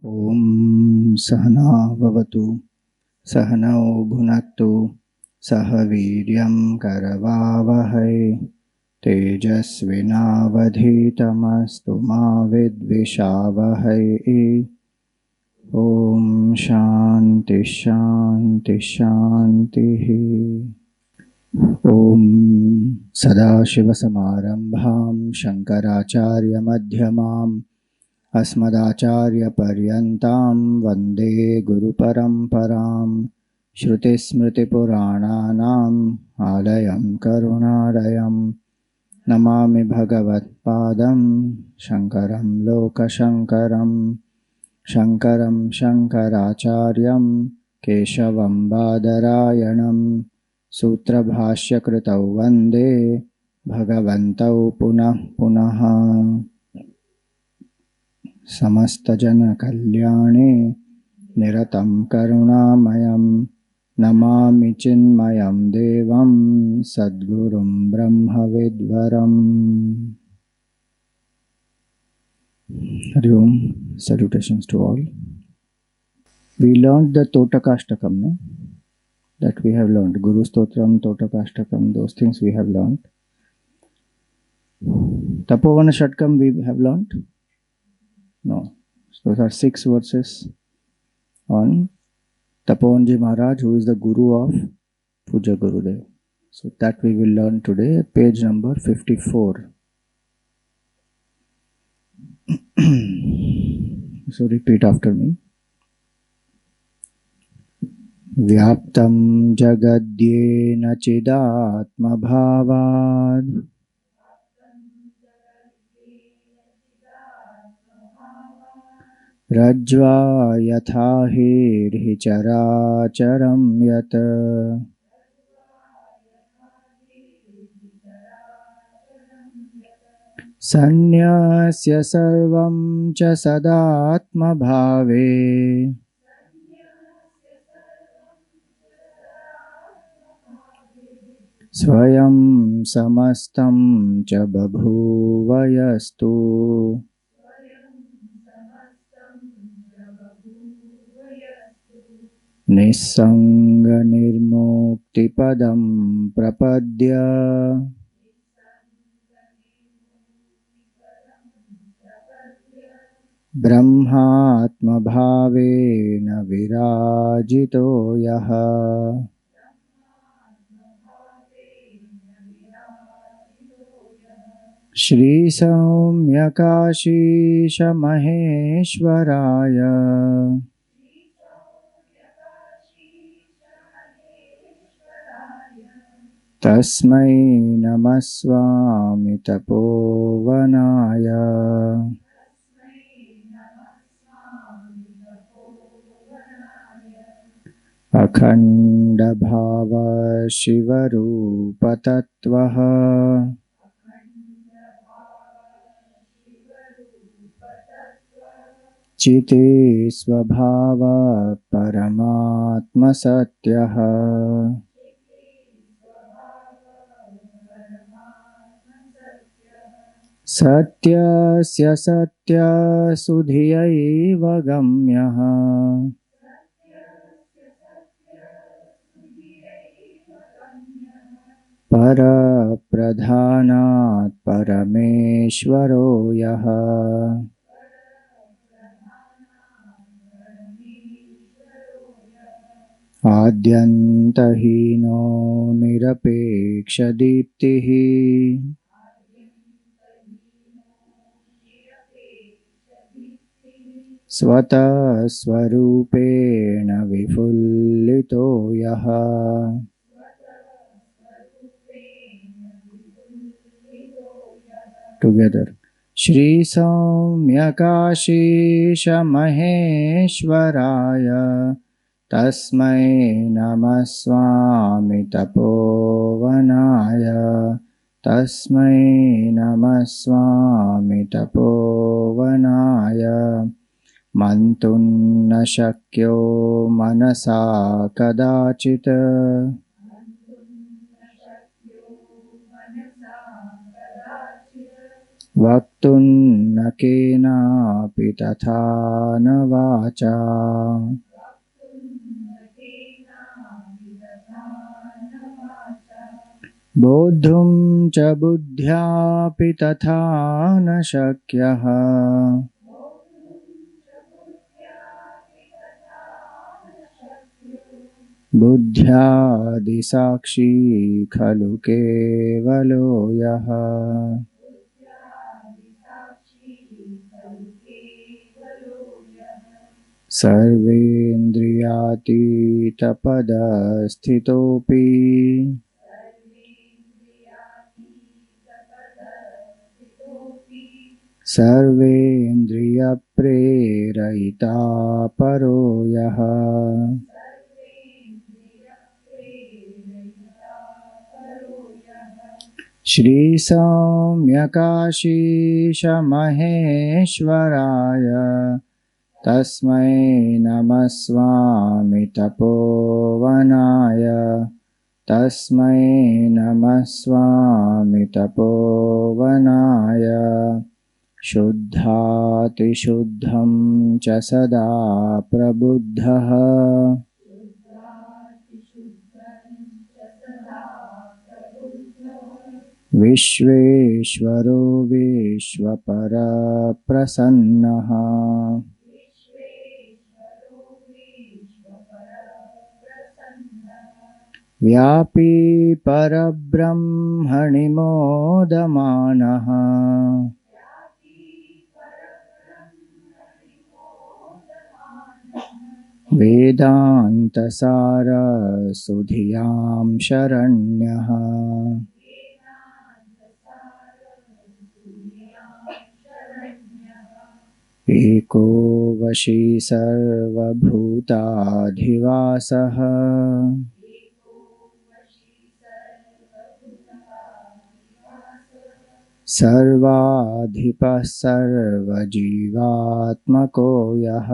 ॐ सहना भवतु सहनौ भुनक्तु सह वीर्यं करवावहै तेजस्विनावधीतमस्तु मा विद्विषावहै। ॐ शान्ति शान्ति शान्तिः। ॐ सदाशिवसमारम्भां शङ्कराचार्यमध्यमाम् अस्मदाचार्यपर्यन्तां वन्दे गुरुपरम्परां। श्रुतिस्मृतिपुराणानाम् आलयं करुणालयं नमामि भगवत्पादं शङ्करं लोकशङ्करं। शङ्करं शङ्कराचार्यं केशवं बादरायणं सूत्रभाष्यकृतौ वन्दे भगवन्तौ पुनः पुनः। समस्तजनकल्याणे निरतं करुणामयं नमामि चिन्मयं देवं सद्गुरुं ब्रह्मविद्वरम्। Hari Om, salutations to all. We learned the Totakashtakam, no? That we have learned. Guru Stotram, Totakashtakam, those things we have learned. Tapovana Shatkam we have learned? No. Those are 6 verses on Tapovanji Maharaj, who is the Guru of Puja Gurudev. So that we will learn today, page number 54. So repeat after me. Vyaptam jagadyena chidatma bhavad rajva yatha hirhi characharam yat sanyasya sarvam cha sadatma bhave swayam samastam cha babhuvayastu. Nissanga nirmukti padam prapadya brahmatma bhavena virajito yaha Shri Saumya Kashisha Maheshwaraya Tasmai Namaswami Tapovanaya Akhanda Bhava Shivarupa Tattvaha Chiti Svabhava Paramatma Satyaha Satyasya Satya Sudhiyaiva Gamyaha Para Pradhanat Parameshwaro Yaha Adyantahino Nirapeksha Diptihi Svata Swarupena Vifullito Yaha Together. Shri Saumya Kashisha Maheshwaraya Tasmai Namaswami Tapovanaya Tasmai Namaswami Tapovanaya Mantun na Shakyo Manasa Kadachita वक्तुं न केनापि तथा न वाचा बोद्धुं च बुद्ध्यापि तथा न शक्यः बुद्ध्यादिसाक्षी खलु केवलो यः सर्वेन्द्रियातीतपदस्थितोऽपि सर्वेन्द्रियप्रेरयिता परो यः श्रीसौम्यकाशीशमहेश्वराय तस्मै नमः स्वामी तपोवनाय तस्मै नमः स्वामी तपोवनाय शुद्धातिशुद्धं च सदा प्रबुद्धः विश्वेश्वरो विश्वपरप्रसन्नः व्यापी परब्रह्मणि मोदमानः वेदान्तसारसुधियां शरण्यः एको वशी सर्वभूताधिवासः सर्वाधिपः सर्वजीवात्मको यः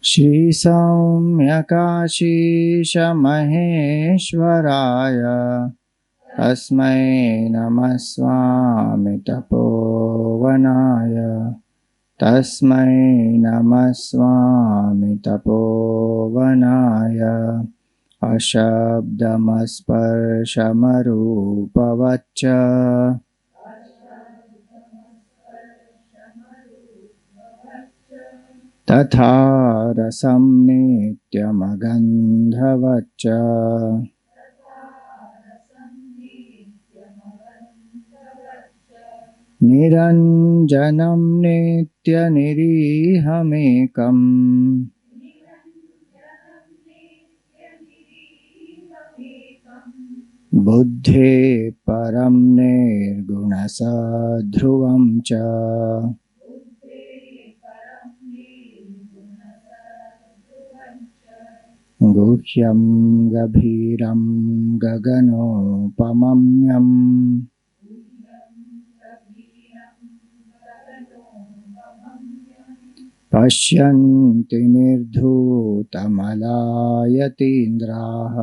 श्रीसौम्यकाशीशमहेश्वराय तस्मै नमः स्वामी तपोवनाय तस्मै नमः स्वामी तपोवनाय अशब्दमस्पर्शमरूपवच्च तथा रसं नित्यमगन्धवच्च निरञ्जनं नित्यनिरीहमेकम् बुद्धे परं निर्गुणसध्रुवं च गुह्यं गभीरं गगनोपमम्यम् पश्यन्ति निर्धूतमलायतीन्द्राः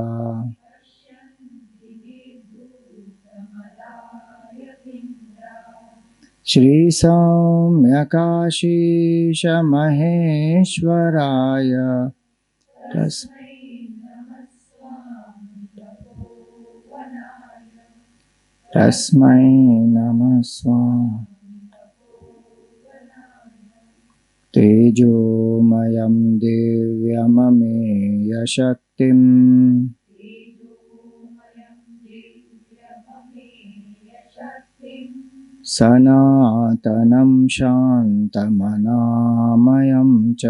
श्रीसौम्यकाशीशमहेश्वराय तस्मै नमः स्वामी तेजोमयं दिव्यममेय शक्तिं सनातनं शान्तमनामयं च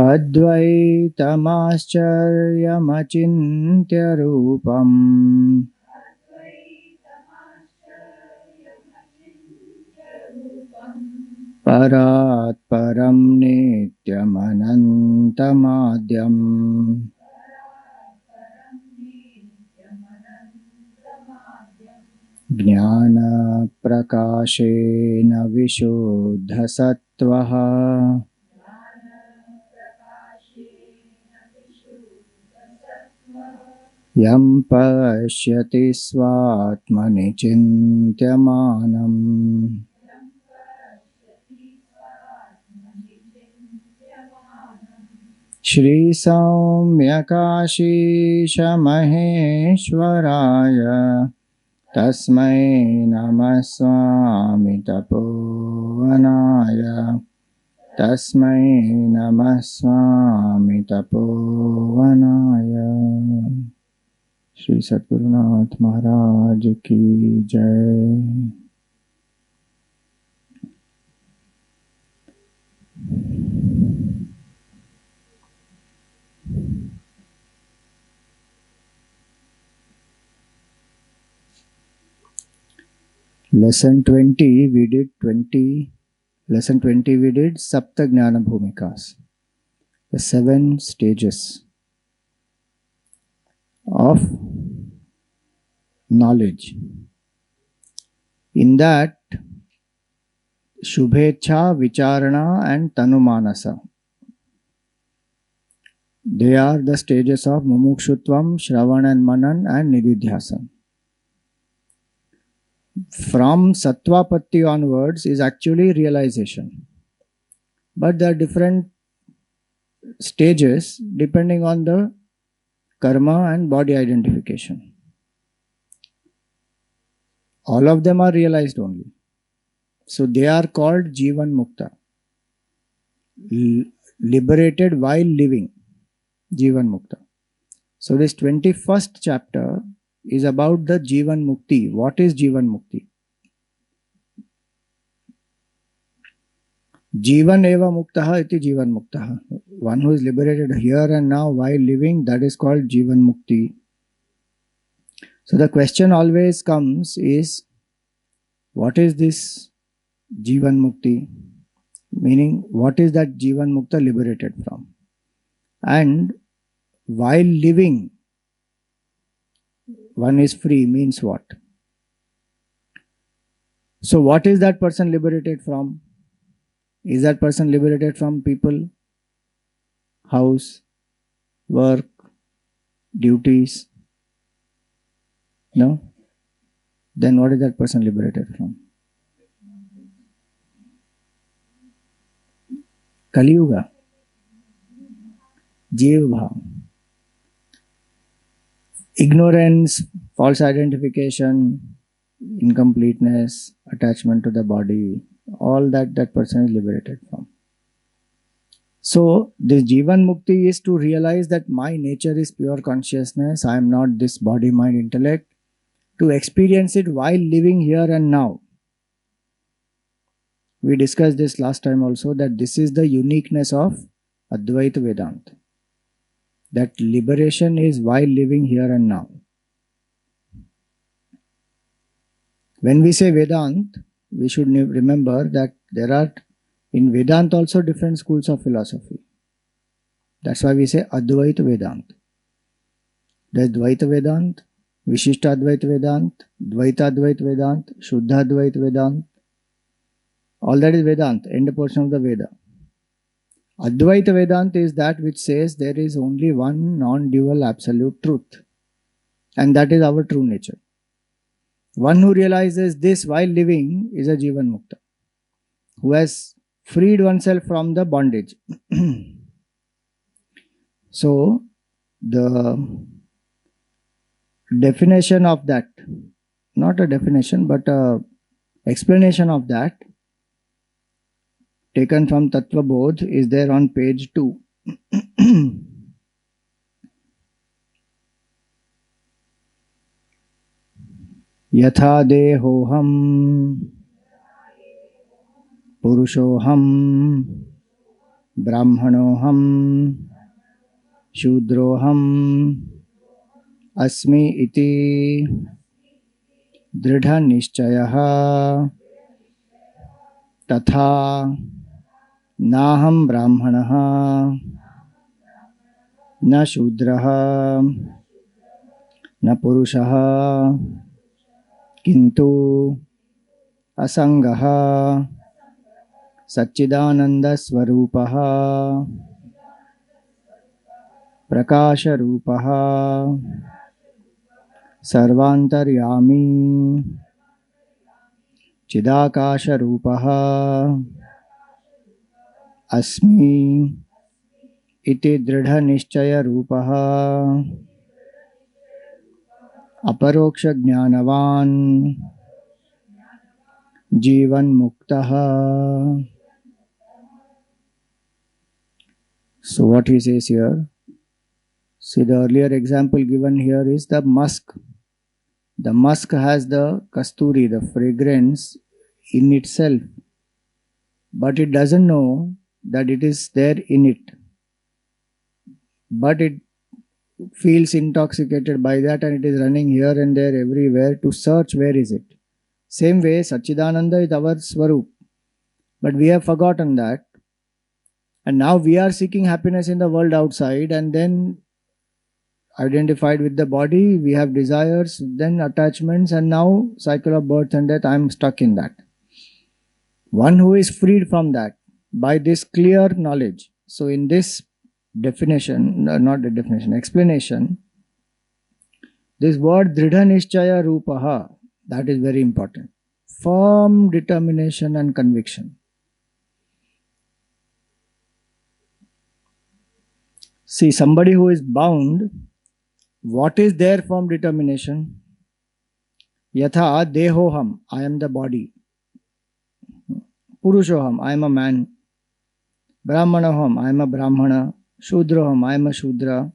अद्वैतमाश्चर्यमचिन्त्यरूपम् परात् परं नित्यमनन्तमाद्यम् ज्ञानप्रकाशेन विशुद्धसत्त्वः यं पश्यति स्वात्मनि चिन्त्यमानम् श्रीसौम्यकाशीशमहेश्वराय तस्मै नमः स्वामी तपोवनाय तस्मै नमः स्वामी तपोवनाय। श्री सद्गुरुनाथ महाराज की जय। Lesson 20 we did Lesson 20 we did Sapta Jnana Bhumikas, the 7 stages of knowledge. In that, Shubhecha, Vicharana and Tanumanasa, they are the stages of Mumukshutvam, Shravan and Manan and Nididhyasan. From Sattvapatti onwards is actually realization. But there are different stages depending on the karma and body identification. All of them are realized only. So they are called Jivan Mukta. Liberated while living. Jivan Mukta. So this 21st chapter is about the Jivan Mukti. What is Jivan Mukti? Jivan eva muktaha iti Jivan Muktaha. One who is liberated here and now while living, that is called Jivan Mukti. So the question always comes is, what is this Jivan Mukti? Meaning, what is that Jivan Mukta liberated from? And while living, one is free means what? So what is that person liberated from? Is that person liberated from people, house, work, duties? No? Then what is that person liberated from? Kali Yuga. Jiva Bhav. Ignorance, false identification, incompleteness, attachment to the body, all that person is liberated from. So this Jivan Mukti is to realize that my nature is pure consciousness, I am not this body, mind, intellect, to experience it while living here and now. We discussed this last time also, that this is the uniqueness of Advaita Vedanta. That liberation is while living here and now. When we say Vedanta, we should remember that there are in Vedanta also different schools of philosophy. That's why we say Advaita Vedanta. There's Dvaita Vedanta, Vishishta Advaita Vedanta, Dvaita Advaita Vedanta, Shuddha Advaita Vedanta. All that is Vedanta, end portion of the Veda. Advaita Vedanta is that which says there is only one non-dual absolute truth. And that is our true nature. One who realizes this while living is a Jivan Mukta, who has freed oneself from the bondage. So, the definition of that, not a definition but a explanation of that, taken from Tattva Bodh, is there on page 2. Yatha dehoham purushoham brahmanoham shudroham asmi iti dridha nishchayaha tatha naham brahmanaha na shudraha na purushaha किंतु असंगः सच्चिदानंद स्वरूपः प्रकाश रूपः सर्वान्तर्यामी चिदाकाशरूपः अस्मि इति दृढनिश्चयरूपः अपरोक्षज्ञानवान् जीवन्मुक्तः. So what he says here, see the earlier example given here is the musk. The musk has the kasturi, the fragrance in itself, but it doesn't know that it is there in it. But it feels intoxicated by that and it is running here and there everywhere to search where is it. Same way, Satchidananda is our Swarup, but we have forgotten that. And now we are seeking happiness in the world outside, and then identified with the body, we have desires, then attachments, and now cycle of birth and death, I am stuck in that. One who is freed from that by this clear knowledge. So in this definition, not the definition, explanation, this word Dridha Nishchaya Rupaha, that is very important. Firm determination and conviction. See, somebody who is bound, what is their firm determination? Yatha dehoham, I am the body. Purushoham, I am a man. Brahmanaham, I am a Brahmana. Shudroham, I am a Shudra.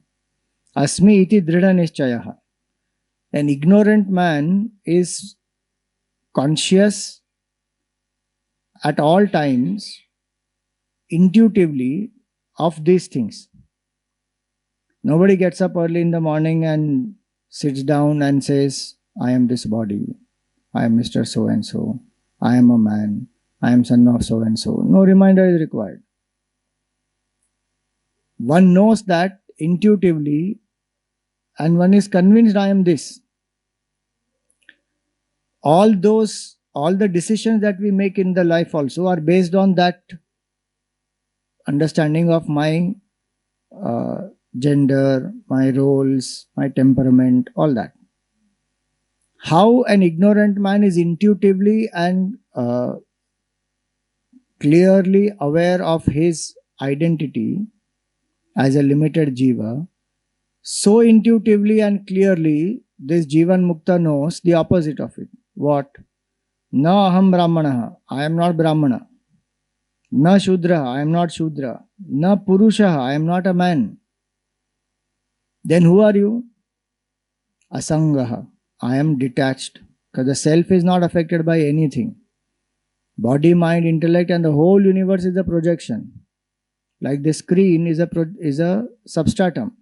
Asmi iti dridha nishchayaha. An ignorant man is conscious at all times, intuitively, of these things. Nobody gets up early in the morning and sits down and says, I am this body, I am Mr. So-and-so, I am a man, I am son of so-and-so. No reminder is required. One knows that intuitively and one is convinced I am this. All the decisions that we make in the life also are based on that understanding of my gender, my roles, my temperament, all that. How an ignorant man is intuitively and clearly aware of his identity as a limited jiva, so intuitively and clearly this Jivan Mukta knows the opposite of it. What? Na aham brahmanaha, I am not Brahmana. Na Shudra, I am not Shudra. Na Purusha, I am not a man. Then who are you? Asangaha, I am detached. Because the self is not affected by anything. Body, mind, intellect and the whole universe is a projection. Like the screen is a substratum.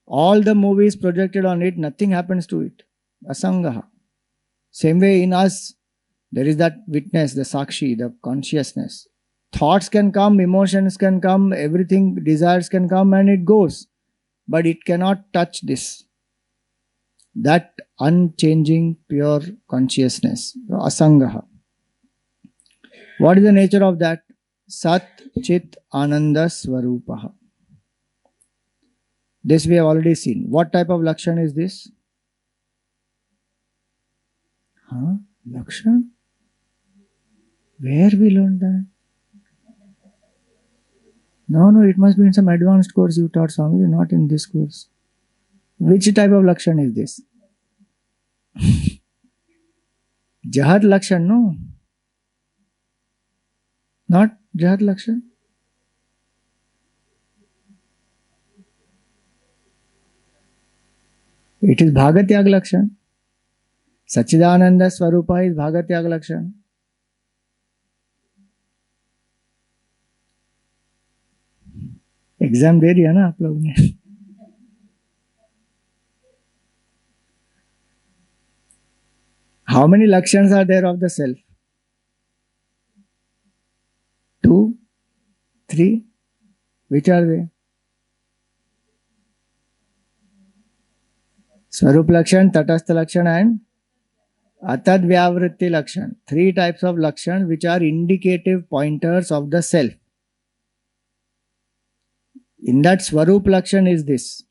All the movies projected on it, nothing happens to it. Asangaha. Same way in us, there is that witness, the sakshi, the consciousness. Thoughts can come, emotions can come, everything, desires can come and it goes. But it cannot touch this. That unchanging, pure consciousness. Asangaha. What is the nature of that? Sat Chit Ananda Swarupaha. This we have already seen. What type of Lakshan is this? Lakshan? Where we learned that? No, it must be in some advanced course you taught, Swami, not in this course. Which type of Lakshan is this? Jahat Lakshan, no? Not Jahat Lakshan? It is Bhagatyag Lakshan. Sachidananda Swarupa is Bhagatyag Lakshan. Exam दे दिया ना आप लोग ने. How many Lakshans are there of the self? 2, 3. Which are they? Swarup Lakshan, Tatastha Lakshan and Atad Vyavritti Lakshan. 3 types of Lakshan which are indicative pointers of the self. In that Swarup Lakshan is this.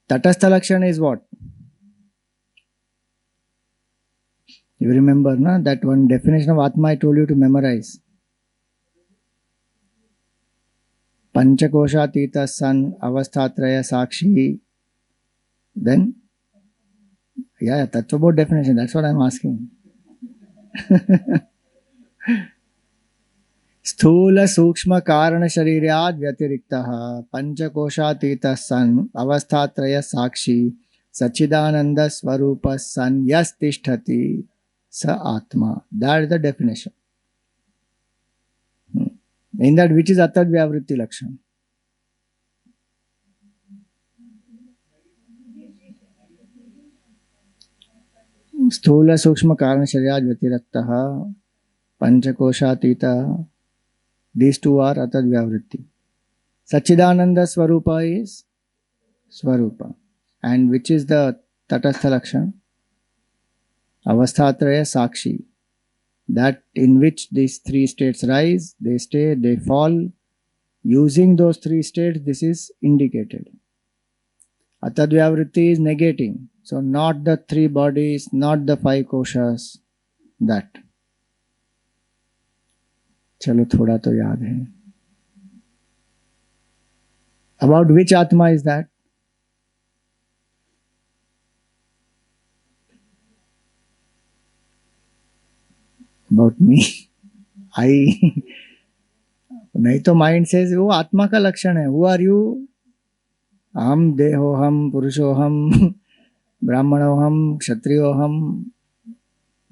Tatastha Lakshana is what? You remember, na? That one definition of Atma I told you to memorize. Panchakoshatita San Avasthatraya Sakshi. Then, yeah, that's about definition. That's what I'm asking. स्थूल सूक्ष्म कारण शरीराद व्यतिरिक्तः पंचकोशातीतः सन् अवस्थात्रय साक्षी सच्चिदानंद स्वरूप सन् यस्तिष्ठति स आत्मा. That is the definition. In that, which is atad vyavritti lakshana? स्थूल सूक्ष्म कारण शरीराद व्यतिरिक्तः पंचकोशातीतः. These two are atad vyavritti. Sachidananda Swarupa is Swarupa. And which is the Tatastha Lakshana? Avasthatraya Sakshi. That in which these three states rise, they stay, they fall. Using those three states, this is indicated. Atad vyavritti is negating. So not the three bodies, not the five koshas, that. चलो थोड़ा तो याद है. About which Atma is that? About me. I. नहीं तो mind से वो आत्मा का लक्षण है. Who are you? हम देहोहम पुरुषोहम ब्राह्मणोहम क्षत्रियोहम.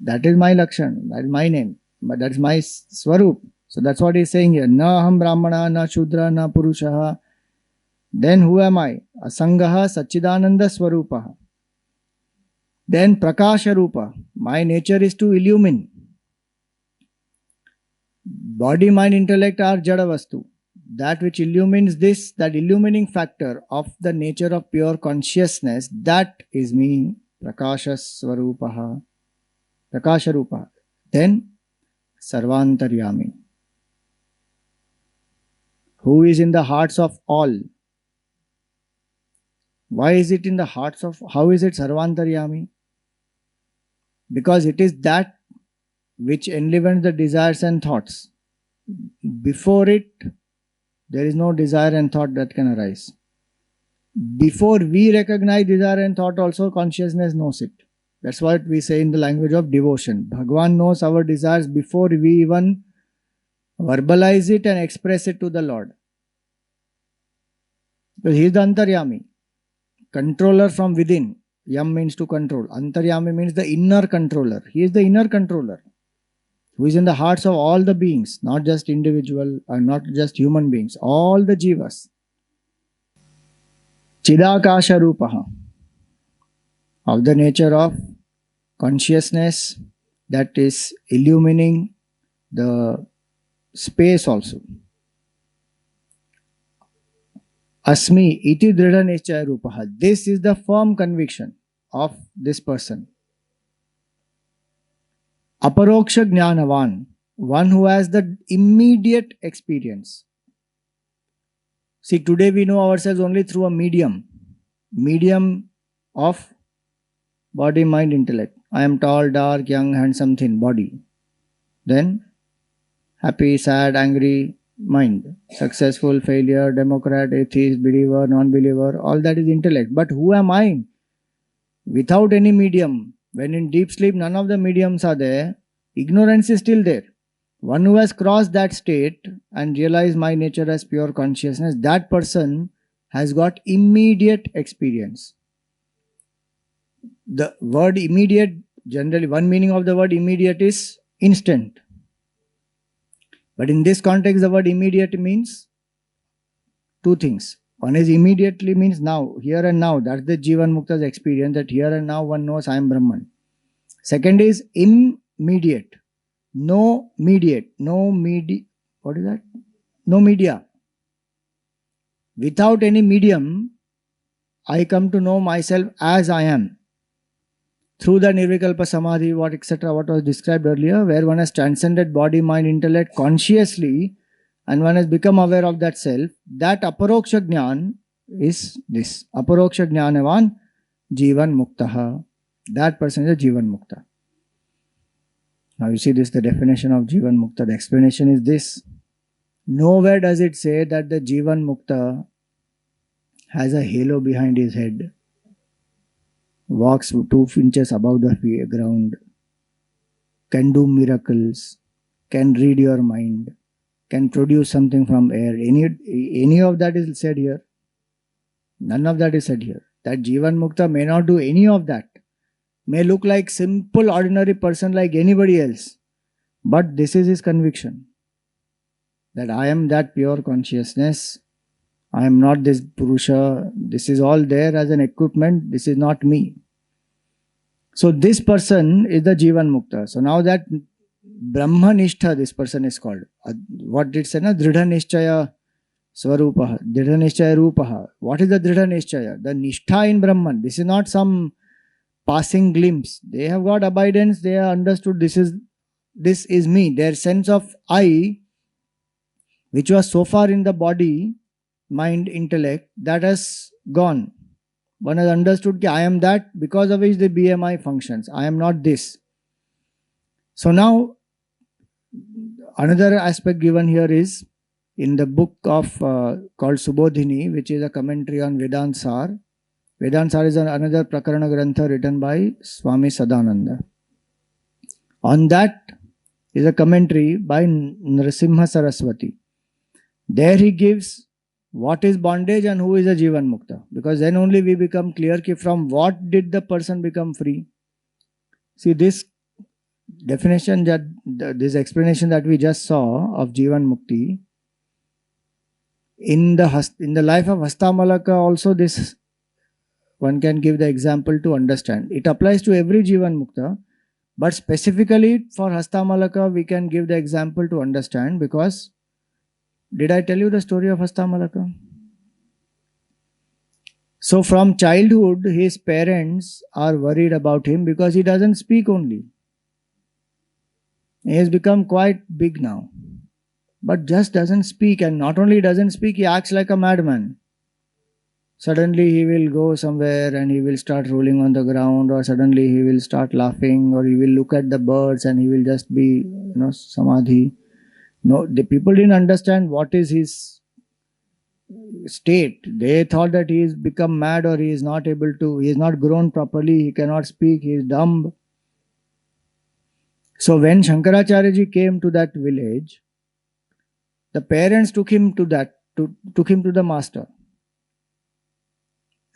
That is my lakshan. That is my name. But that is my swarup. So that's what he's saying here. Na aham brahmana, na shudra, na purushaha. Then who am I? Asangaha Sachidananda Swarupaha. Then Prakasha Rupa. My nature is to illumine. Body, mind, intellect are Jada Vastu. That which illumines this, that illumining factor of the nature of pure consciousness, that is me. Prakasha Swarupaha. Prakasha Rupa. Then Sarvantaryami. Who is in the hearts of all. Why is it in the hearts of, how is it Sarvantaryami? Because it is that which enlivens the desires and thoughts. Before it, there is no desire and thought that can arise. Before we recognize desire and thought also, consciousness knows it. That's what we say in the language of devotion. Bhagavan knows our desires before we even verbalize it and express it to the Lord. Because he is the Antaryami, controller from within. Yam means to control. Antaryami means the inner controller. He is the inner controller who is in the hearts of all the beings, not just individual or not just human beings, all the jivas. Chidakasha Rupaha, of the nature of consciousness that is illumining the space also. Asmi iti dridha nischaya rupaha. This is the firm conviction of this person. Aparoksha jnanavan, one who has the immediate experience. See, today we know ourselves only through a medium of body, mind, intellect. I am tall, dark, young, handsome, thin, body. Then happy, sad, angry, mind. Successful, failure, Democrat, atheist, believer, non-believer, all that is intellect. But who am I? Without any medium. When in deep sleep, none of the mediums are there. Ignorance is still there. One who has crossed that state and realized my nature as pure consciousness, that person has got immediate experience. The word immediate, generally one meaning of the word immediate is instant. But in this context, the word immediate means two things. One is immediately means now, here and now. That's the Jivan Mukta's experience, that here and now one knows I am Brahman. Second is immediate. No mediate. What is that? No media. Without any medium, I come to know myself as I am. Through the Nirvikalpa Samadhi, etc., what was described earlier, where one has transcended body, mind, intellect consciously, and one has become aware of that self, that Aparoksha Jnana is this. Aparoksha Jnanavan Jivan Muktaha. That person is a Jivan Mukta. Now you see this, the definition of Jivan Mukta. The explanation is this. Nowhere does it say that the Jivan Mukta has a halo behind his head, walks 2 inches above the ground, can do miracles, can read your mind, can produce something from air. Any of that is said here? None of that is said here. That Jivan Mukta may not do any of that. May look like simple ordinary person like anybody else. But this is his conviction. That I am that pure consciousness. I am not this Purusha. This is all there as an equipment. This is not me. So this person is the Jivan Mukta. So now that Brahmanishtha, this person is called. What did it say? Dridha Nishchaya Swarupaha. Dridha Nishchaya Rupaha. What is the Dridha Nishchaya? The Nishtha in Brahman. This is not some passing glimpse. They have got abidance. They have understood this is me. Their sense of I, which was so far in the body, mind, intellect, that has gone. One has understood that I am that, because of which the BMI functions. I am not this. So now, another aspect given here is in the book of called Subodhini, which is a commentary on Vedanta Sar. Vedanta Sar is another Prakarana Grantha written by Swami Sadananda. On that is a commentary by Narasimha Saraswati. There he gives what is bondage and who is a Jivan Mukta. Because then only we become clear ki from what did the person become free. See, this definition, this explanation that we just saw of Jivan Mukti, in the life of Hastamalaka also this one can give the example to understand. It applies to every Jivan Mukta, but specifically for Hastamalaka we can give the example to understand, because did I tell you the story of Hastamalaka? So from childhood his parents are worried about him because he doesn't speak only. He has become quite big now, but just doesn't speak, and not only doesn't speak, he acts like a madman. Suddenly he will go somewhere and he will start rolling on the ground, or suddenly he will start laughing, or he will look at the birds and he will just be, samadhi. No, the people didn't understand what is his state. They thought that he has become mad, or he is not grown properly, he cannot speak, he is dumb. So when Shankaracharya ji came to that village, the parents took him to the master.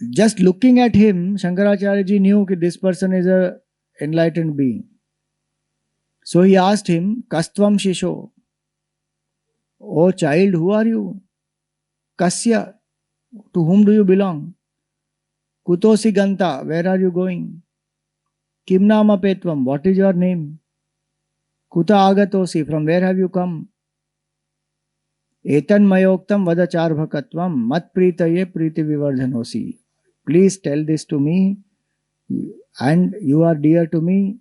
Just looking at him, Shankaracharya ji knew that this person is an enlightened being. So he asked him, Kastvam Shisho, oh child, who are you? Kasya, to whom do you belong? Kutosi Ganta, where are you going? Kim Nama Petvam, what is your name? Kuta Agatosi, from where have you come? Etan Mayoktam Vadachar Bhakatvam Mat Pritaye Priti Vivardhanosi. Please tell this to me, and you are dear to me,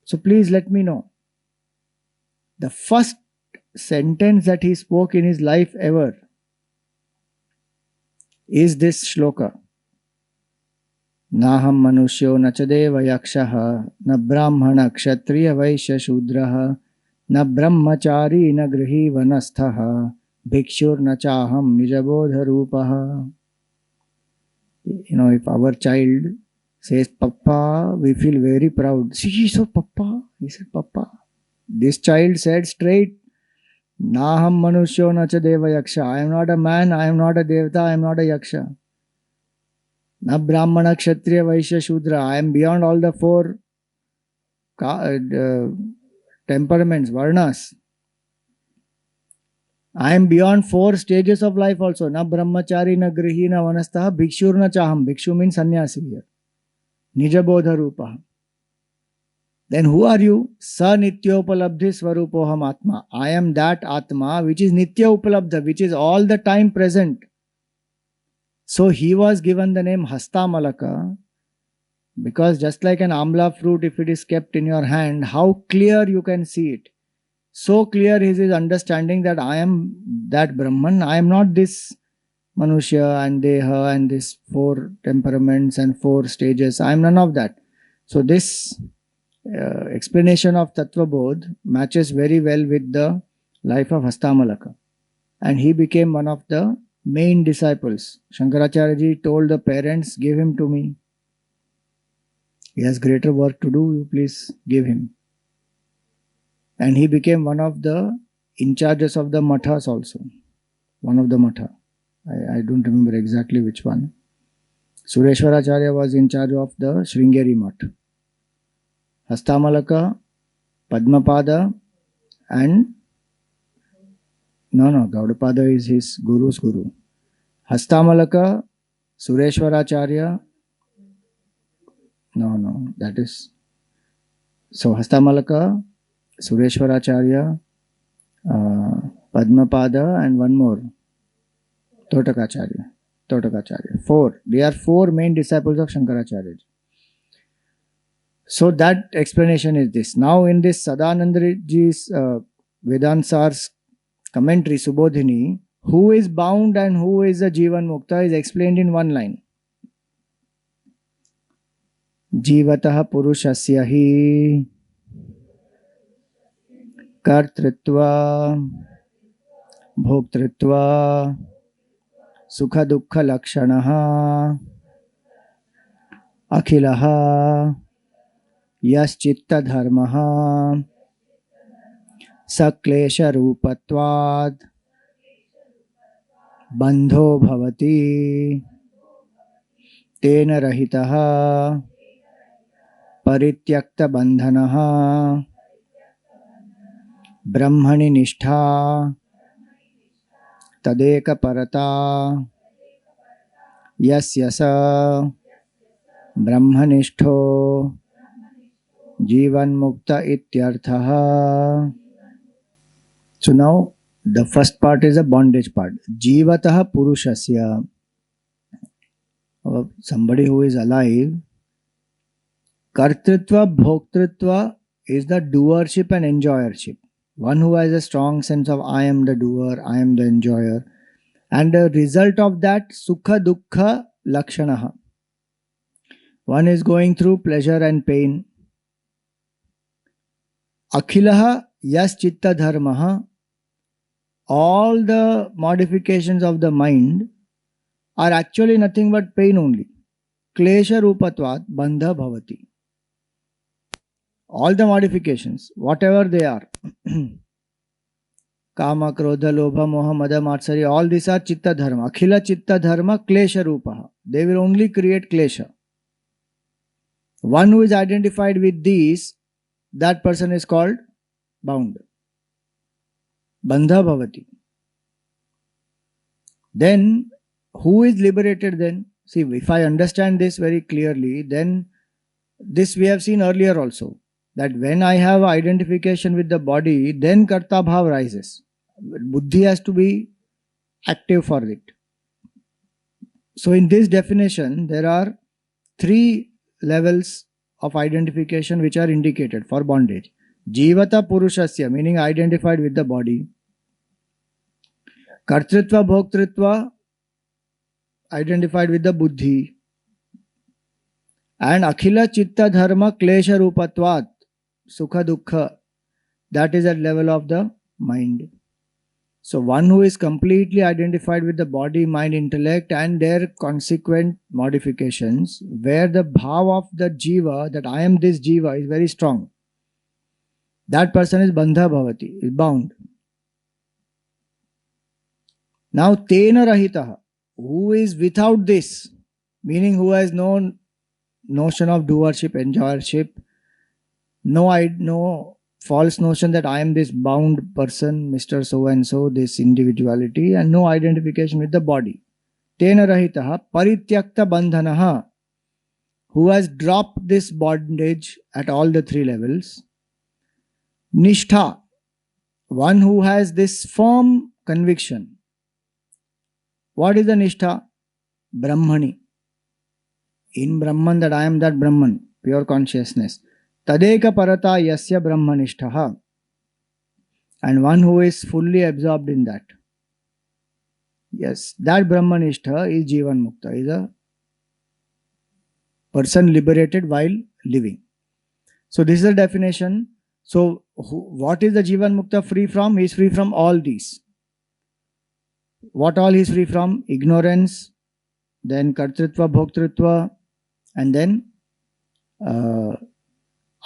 so please let me know. The first sentence that he spoke in his life ever is this shloka. Naham manushyo nachadeva yakshaha na brahmana kshatriya vaishya shudraha na brahmachari na grihi vanasthaha bhikshur na chaham nijabodha rupaha. If our child says Papa, we feel very proud. See, he said Papa. He said Papa. This child said straight, Naham manushyo nacha deva yaksha. I am not a man, I am not a devata, I am not a yaksha. Na brahmana kshatriya vaishya shudra. I am beyond all the 4 temperaments, varnas. I am beyond 4 stages of life also. Na brahmachari, na grihi, na vanastaha, bhikshur na chaham. Bhikshu means sannyasi here. Nijabodha rupa. Then who are you? Sa nityopalabdhi swarupoham atma. I am that atma which is nitya upalabdha, which is all the time present. So he was given the name Hastamalaka, because just like an amla fruit, if it is kept in your hand, how clear you can see it. So clear is his understanding that I am that Brahman, I am not this Manushya and Deha and this 4 temperaments and 4 stages. I am none of that. So this explanation of Tattva Bodh matches very well with the life of Hastamalaka. And he became one of the main disciples. Shankaracharya ji told the parents, give him to me. He has greater work to do, you please give him. And he became one of the in charges of the mathas also. One of the matha. I don't remember exactly which one. Sureshwaracharya was in charge of the Sringeri Math. Hastamalaka, Padmapada and Gaudapada is his guru's guru. Hastamalaka, Sureshwaracharya. That is. So Hastamalaka, Sureshwaracharya, Padmapada and one more. Totakacharya. 4. They are 4 main disciples of Shankaracharya. So that explanation is this. Now in this Sadananda ji's Vedansar's commentary, Subodhini, who is bound and who is a Jivan Mukta is explained in one line. Jivatah Purushasya hi Kartritva Bhoktritva Sukha Dukkha Lakshanaha Akhilaha Yaschitta Dharmaha Saklesha Rupatvad Bandho Bhavati Tena Rahitaha Parityakta Bandhanaha Brahmani Nishtha Tadeka Parata Yasyasa Brahmanishto Jivan Mukta Ityarthaha. So now the first part is a bondage part. Jivataha Purushasya. Somebody who is alive. Kartritva Bhoktritva is the doership and enjoyership. One who has a strong sense of I am the doer, I am the enjoyer. And the result of that, Sukha Dukkha Lakshanaha. One is going through pleasure and pain. Akhilaha Yas Chitta Dharmaha. All the modifications of the mind are actually nothing but pain only. Klesha Rupatvat Bandha Bhavati. All the modifications, whatever they are, Kama, Krodha, Lobha, Moha, Mada, Matsari, all these are Chitta Dharma. Akhila Chitta Dharma Klesha Rupaha. They will only create Klesha. One who is identified with these, that person is called bound. Bandha Bhavati. Then, who is liberated then? See, if I understand this very clearly, then this we have seen earlier also. That when I have identification with the body, then Karta Bhav rises. Buddhi has to be active for it. So in this definition, there are 3 levels of identification which are indicated for bondage. Jivata Purushasya, meaning identified with the body. Kartritva Bhoktritva, identified with the Buddhi. And Akhila Chitta Dharma Klesha Rupatvat, Sukha Dukkha, that is at level of the mind. So one who is completely identified with the body, mind, intellect and their consequent modifications, where the bhav of the jiva, that I am this jiva, is very strong. That person is bandha bhavati, is bound. Now tena rahitaha, who is without this, meaning who has no notion of doership, enjoyership, no false notion that I am this bound person, Mr. So and so, this individuality, and no identification with the body. Tena rahitaha parityakta bandhanaha, who has dropped this bondage at all the 3 levels. Nishtha, one who has this firm conviction. What is the Nishtha? Brahmani. In Brahman, that I am that Brahman, pure consciousness. Tadeka parata yasya brahmanishtaha. And one who is fully absorbed in that. Yes, that Brahmanistha is Jivan Mukta, is a person liberated while living. So this is the definition. So what is the Jivan Mukta free from? He is free from all these. What all he is free from? Ignorance, then Kartritva, Bhoktritva, and then uh,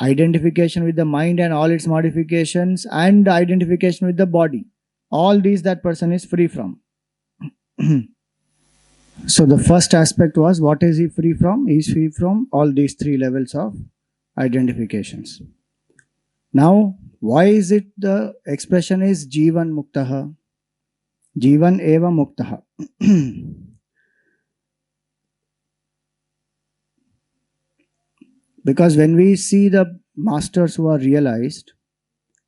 identification with the mind and all its modifications, and identification with the body. All these that person is free from. So the first aspect was, what is he free from? He is free from all these three levels of identifications. Now, why is it the expression is Jivan Muktaha? Jivan eva Muktaha. Because when we see the masters who are realized,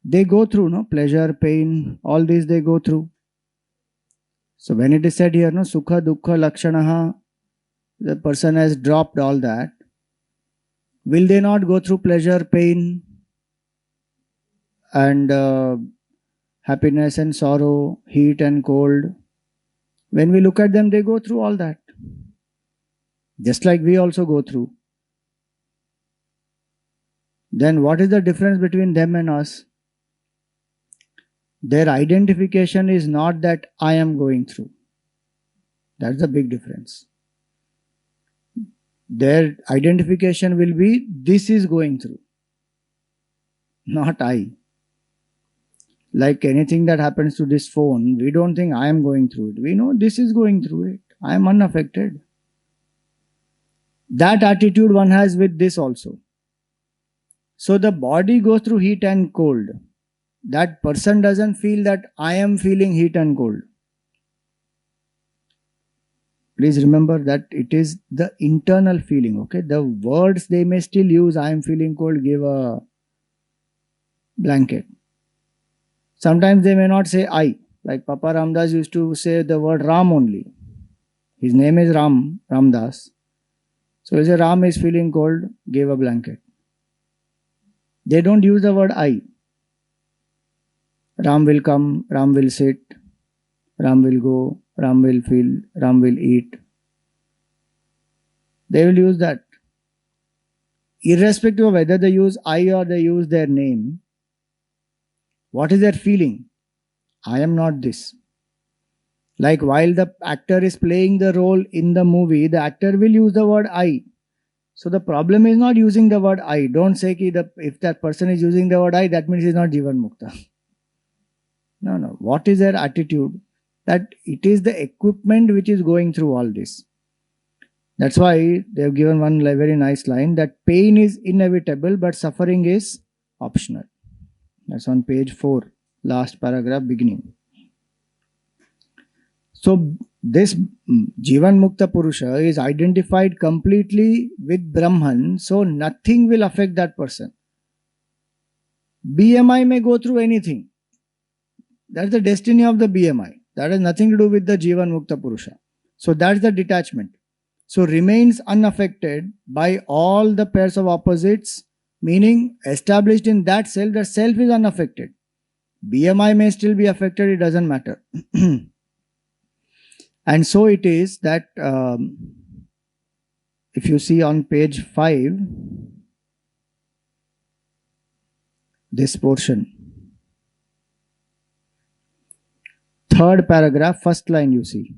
they go through pleasure, pain, all these they go through. So when it is said here, Sukha, Dukkha, Lakshanaha, the person has dropped all that. Will they not go through pleasure, pain, and happiness and sorrow, heat and cold? When we look at them, they go through all that. Just like we also go through. Then what is the difference between them and us? Their identification is not that I am going through. That's the big difference. Their identification will be, this is going through, not I. Like anything that happens to this phone, we don't think I am going through it. We know this is going through it. I am unaffected. That attitude one has with this also. So the body goes through heat and cold. That person doesn't feel that I am feeling heat and cold. Please remember that it is the internal feeling, okay? The words they may still use, I am feeling cold, give a blanket. Sometimes they may not say I. Like Papa Ramdas used to say the word Ram only. His name is Ramdas. So he said Ram is feeling cold, gave a blanket. They don't use the word I. Ram will come, Ram will sit, Ram will go, Ram will feel, Ram will eat. They will use that. Irrespective of whether they use I or they use their name, what is their feeling? I am not this. Like while the actor is playing the role in the movie, the actor will use the word I. So the problem is not using the word I. Don't say that if that person is using the word I, that means he is not Jivan Mukta. No. What is their attitude? That it is the equipment which is going through all this. That's why they have given one very nice line, that pain is inevitable but suffering is optional. That's on page 4, last paragraph beginning. So this Jivan Mukta Purusha is identified completely with Brahman, so nothing will affect that person. BMI may go through anything. That's the destiny of the BMI. That has nothing to do with the Jivan Mukta Purusha. So that's the detachment. So remains unaffected by all the pairs of opposites, meaning established in that self is unaffected. BMI may still be affected, it doesn't matter. And so it is that if you see on page 5, this portion, third paragraph, first line you see.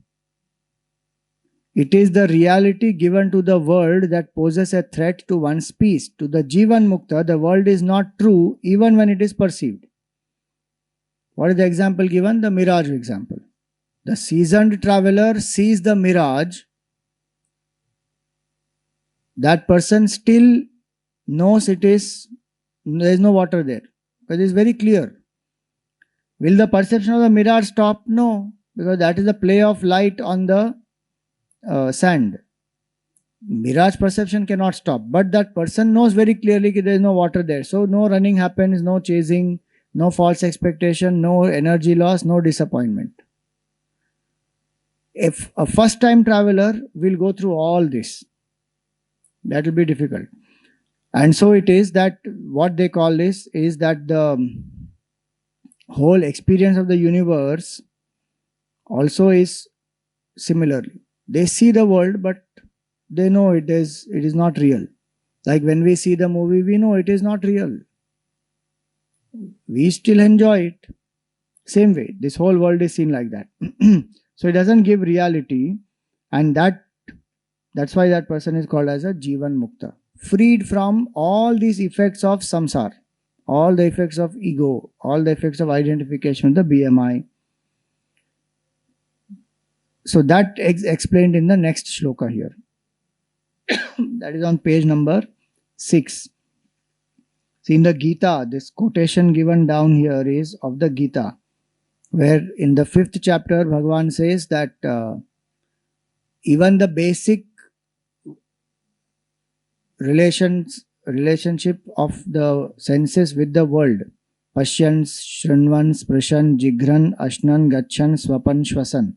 It is the reality given to the world that poses a threat to one's peace. To the Jivan Mukta, the world is not true even when it is perceived. What is the example given? The mirage example. The seasoned traveler sees the mirage. That person still knows there is no water there, because it is very clear. Will the perception of the mirage stop? No, because that is the play of light on the sand. Mirage perception cannot stop, but that person knows very clearly that there is no water there. So no running happens, no chasing, no false expectation, no energy loss, no disappointment. If a first time traveler will go through all this, that will be difficult. And so it is that what they call this is that the whole experience of the universe also is similarly. They see the world, but they know it is not real. Like when we see the movie, we know it is not real. We still enjoy it. Same way, this whole world is seen like that. So it doesn't give reality, and that's why that person is called as a Jivan Mukta, freed from all these effects of samsara, all the effects of ego, all the effects of identification with the BMI. So that explained in the next shloka here. That is on page number 6. See, in the Gita, this quotation given down here is of the Gita, where in the 5th chapter, Bhagavan says that even the basic relationship of the senses with the world, Pashyan, Shrinvan, Sprishan, Jigran, Ashnan, Gachan, Swapan, Shwasan,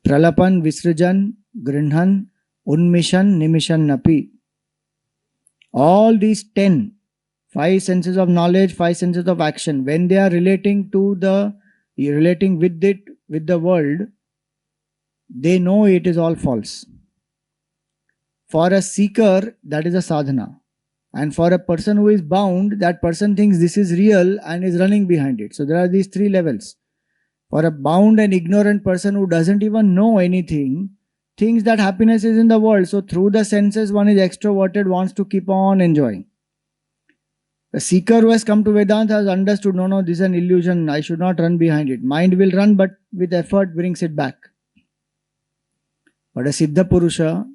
Pralapan, Visrajan, Grinhan, Unmishan, Nimishan, Napi. All these 10, 5 senses of knowledge, 5 senses of action, when they are relating with the world, they know it is all false. For a seeker, that is a sadhana. And for a person who is bound, that person thinks this is real and is running behind it. So there are these 3 levels. For a bound and ignorant person who doesn't even know anything, thinks that happiness is in the world. So through the senses, one is extroverted, wants to keep on enjoying. The seeker who has come to Vedanta has understood, no, this is an illusion, I should not run behind it. Mind will run, but with effort brings it back. But a Siddha Purusha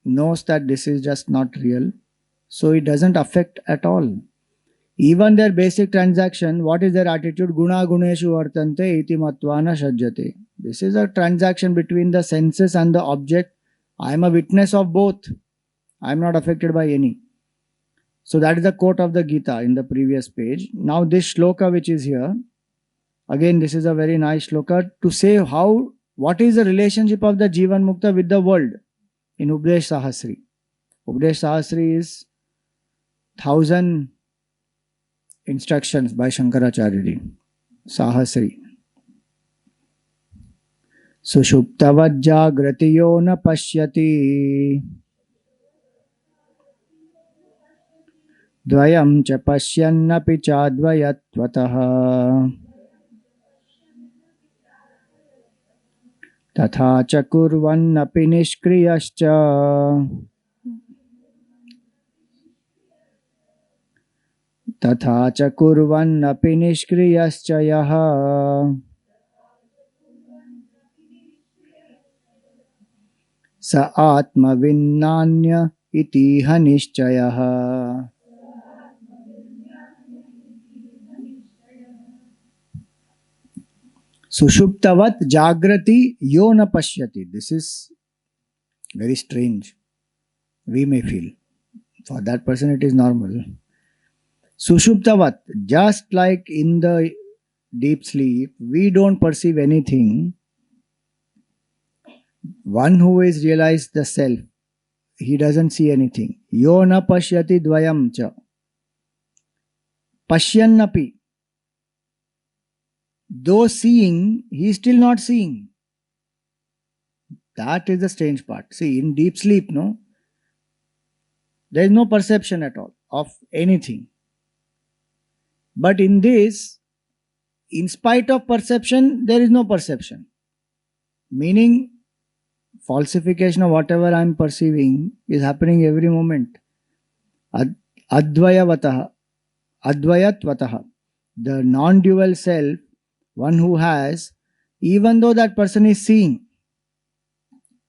knows that this is just not real, so it doesn't affect at all. Even their basic transaction, what is their attitude? Guna guneshu vartante iti matvana shajjate. This is a transaction between the senses and the object. I am a witness of both. I am not affected by any. So that is the quote of the Gita in the previous page. Now this shloka which is here, again this is a very nice shloka to say what is the relationship of the Jivan Mukta with the world in Upadesh Sahasri. Upadesh Sahasri is 1000 instructions by Shankaracharya. Sahasri. Sushuptavajjagratiyo na pashyati Dvayam cha pashyannapi chadvayatvatah Tatha cha kurvannapi nishkriyascha Tatha cha kurvannapi nishkriyascha yaha Sa atma vinnanya itiha nishchayaha. Sushuptavat jagrati yo na pashyati. This is very strange. We may feel. For that person it is normal. Sushuptavat, just like in the deep sleep, we don't perceive anything. One who is realized the self, he doesn't see anything. Yo na pashyati dvayam cha. Pashyannapi. Though seeing, he is still not seeing. That is the strange part. See, in deep sleep, there is no perception at all of anything. But in this, in spite of perception, there is no perception. Meaning, falsification of whatever I am perceiving is happening every moment. Advayavataha, advayatvataha. The non-dual self, one who has, even though that person is seeing,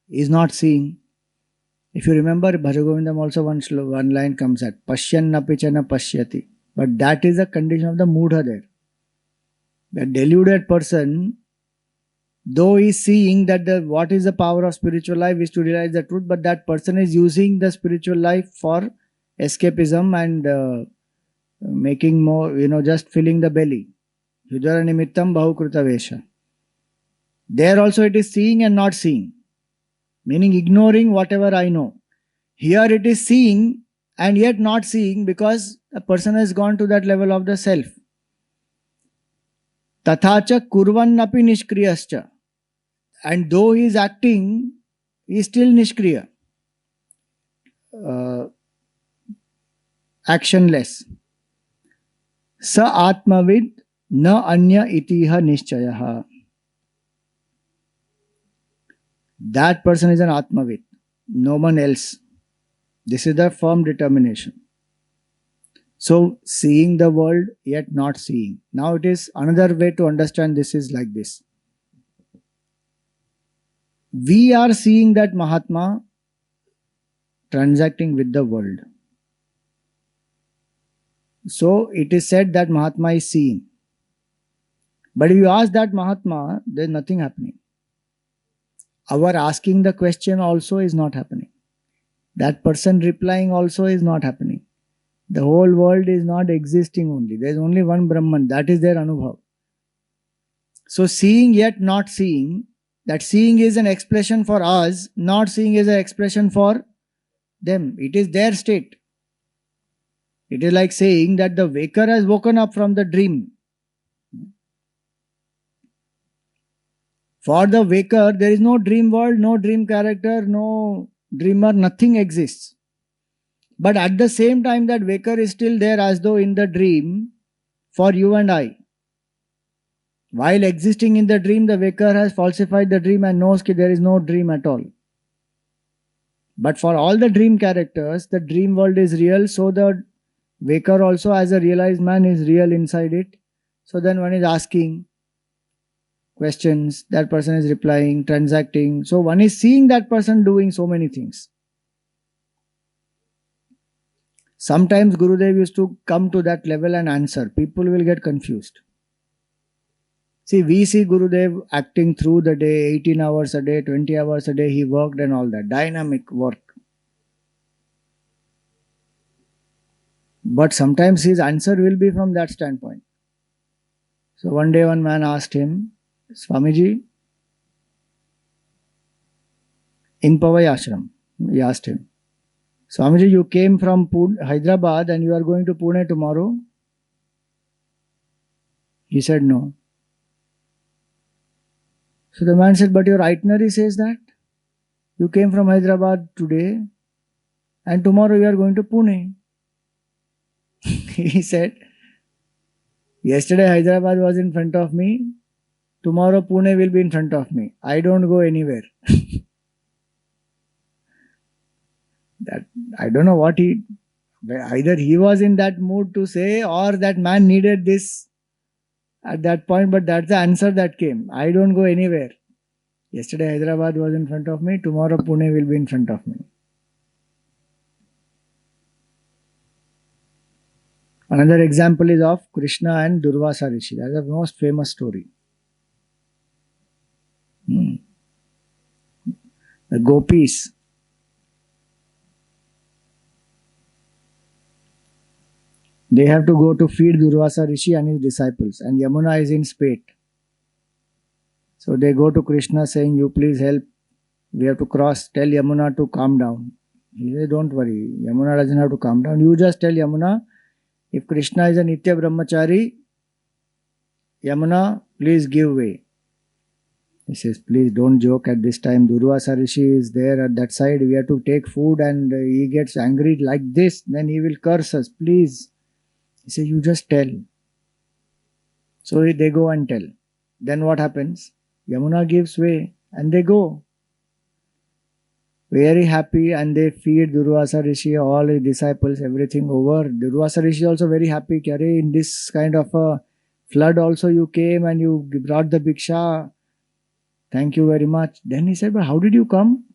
is not seeing. If you remember, Bhajagovindam also one line comes at Pashyannapi cha na pashyati. But that is a condition of the mudha there. The deluded person, though he is seeing that what is the power of spiritual life is to realize the truth, but that person is using the spiritual life for escapism and making more, just filling the belly. Yudara nimittam bahukruta vesha. There also it is seeing and not seeing, meaning ignoring whatever I know. Here it is seeing and yet not seeing because a person has gone to that level of the self. Tathacha kurvannapi nishkriyascha. And though he is acting, he is still Nishkriya, actionless. Sa Atmavid na anya itiha nishchayaha. That person is an Atmavid, no one else. This is the firm determination. So, seeing the world yet not seeing. Now, it is another way to understand this is like this. We are seeing that Mahatma transacting with the world. So, it is said that Mahatma is seeing. But if you ask that Mahatma, there is nothing happening. Our asking the question also is not happening. That person replying also is not happening. The whole world is not existing only. There is only one Brahman. That is their Anubhav. So seeing yet not seeing, that seeing is an expression for us, not seeing is an expression for them. It is their state. It is like saying that the waker has woken up from the dream. For the waker, there is no dream world, no dream character, no dreamer, nothing exists. But at the same time, that waker is still there as though in the dream for you and I. While existing in the dream, the waker has falsified the dream and knows that there is no dream at all. But for all the dream characters, the dream world is real, so the waker also as a realized man is real inside it. So then one is asking questions, that person is replying, transacting. So one is seeing that person doing so many things. Sometimes Gurudev used to come to that level and answer. People will get confused. See, we see Gurudev acting through the day, 18 hours a day, 20 hours a day, he worked and all that. Dynamic work. But sometimes his answer will be from that standpoint. So one day one man asked him, Swamiji, in Pavai Ashram, he asked him, Swamiji, you came from Hyderabad and you are going to Pune tomorrow? He said no. So the man said, but your itinerary says that. You came from Hyderabad today and tomorrow you are going to Pune. He said, yesterday Hyderabad was in front of me. Tomorrow Pune will be in front of me. I don't go anywhere. That I don't know what either he was in that mood to say or that man needed this at that point, but that's the answer that came. I don't go anywhere. Yesterday Hyderabad was in front of me. Tomorrow Pune will be in front of me. Another example is of Krishna and Durvasa Rishi. That is the most famous story. The gopis. They have to go to feed Durvasa Rishi and his disciples, and Yamuna is in spate. So they go to Krishna saying, you please help. We have to cross. Tell Yamuna to calm down. He says, don't worry. Yamuna doesn't have to calm down. You just tell Yamuna, if Krishna is a Nitya Brahmachari, Yamuna, please give way. He says, please don't joke at this time. Durvasa Rishi is there at that side. We have to take food and he gets angry like this. Then he will curse us. Please. He says, you just tell. So they go and tell. Then what happens? Yamuna gives way and they go. Very happy, and they feed Durvasa Rishi, all his disciples, everything over. Durvasa Rishi is also very happy. Kyare, in this kind of a flood also you came and you brought the Bhiksha. Thank you very much. Then he said, but how did you come?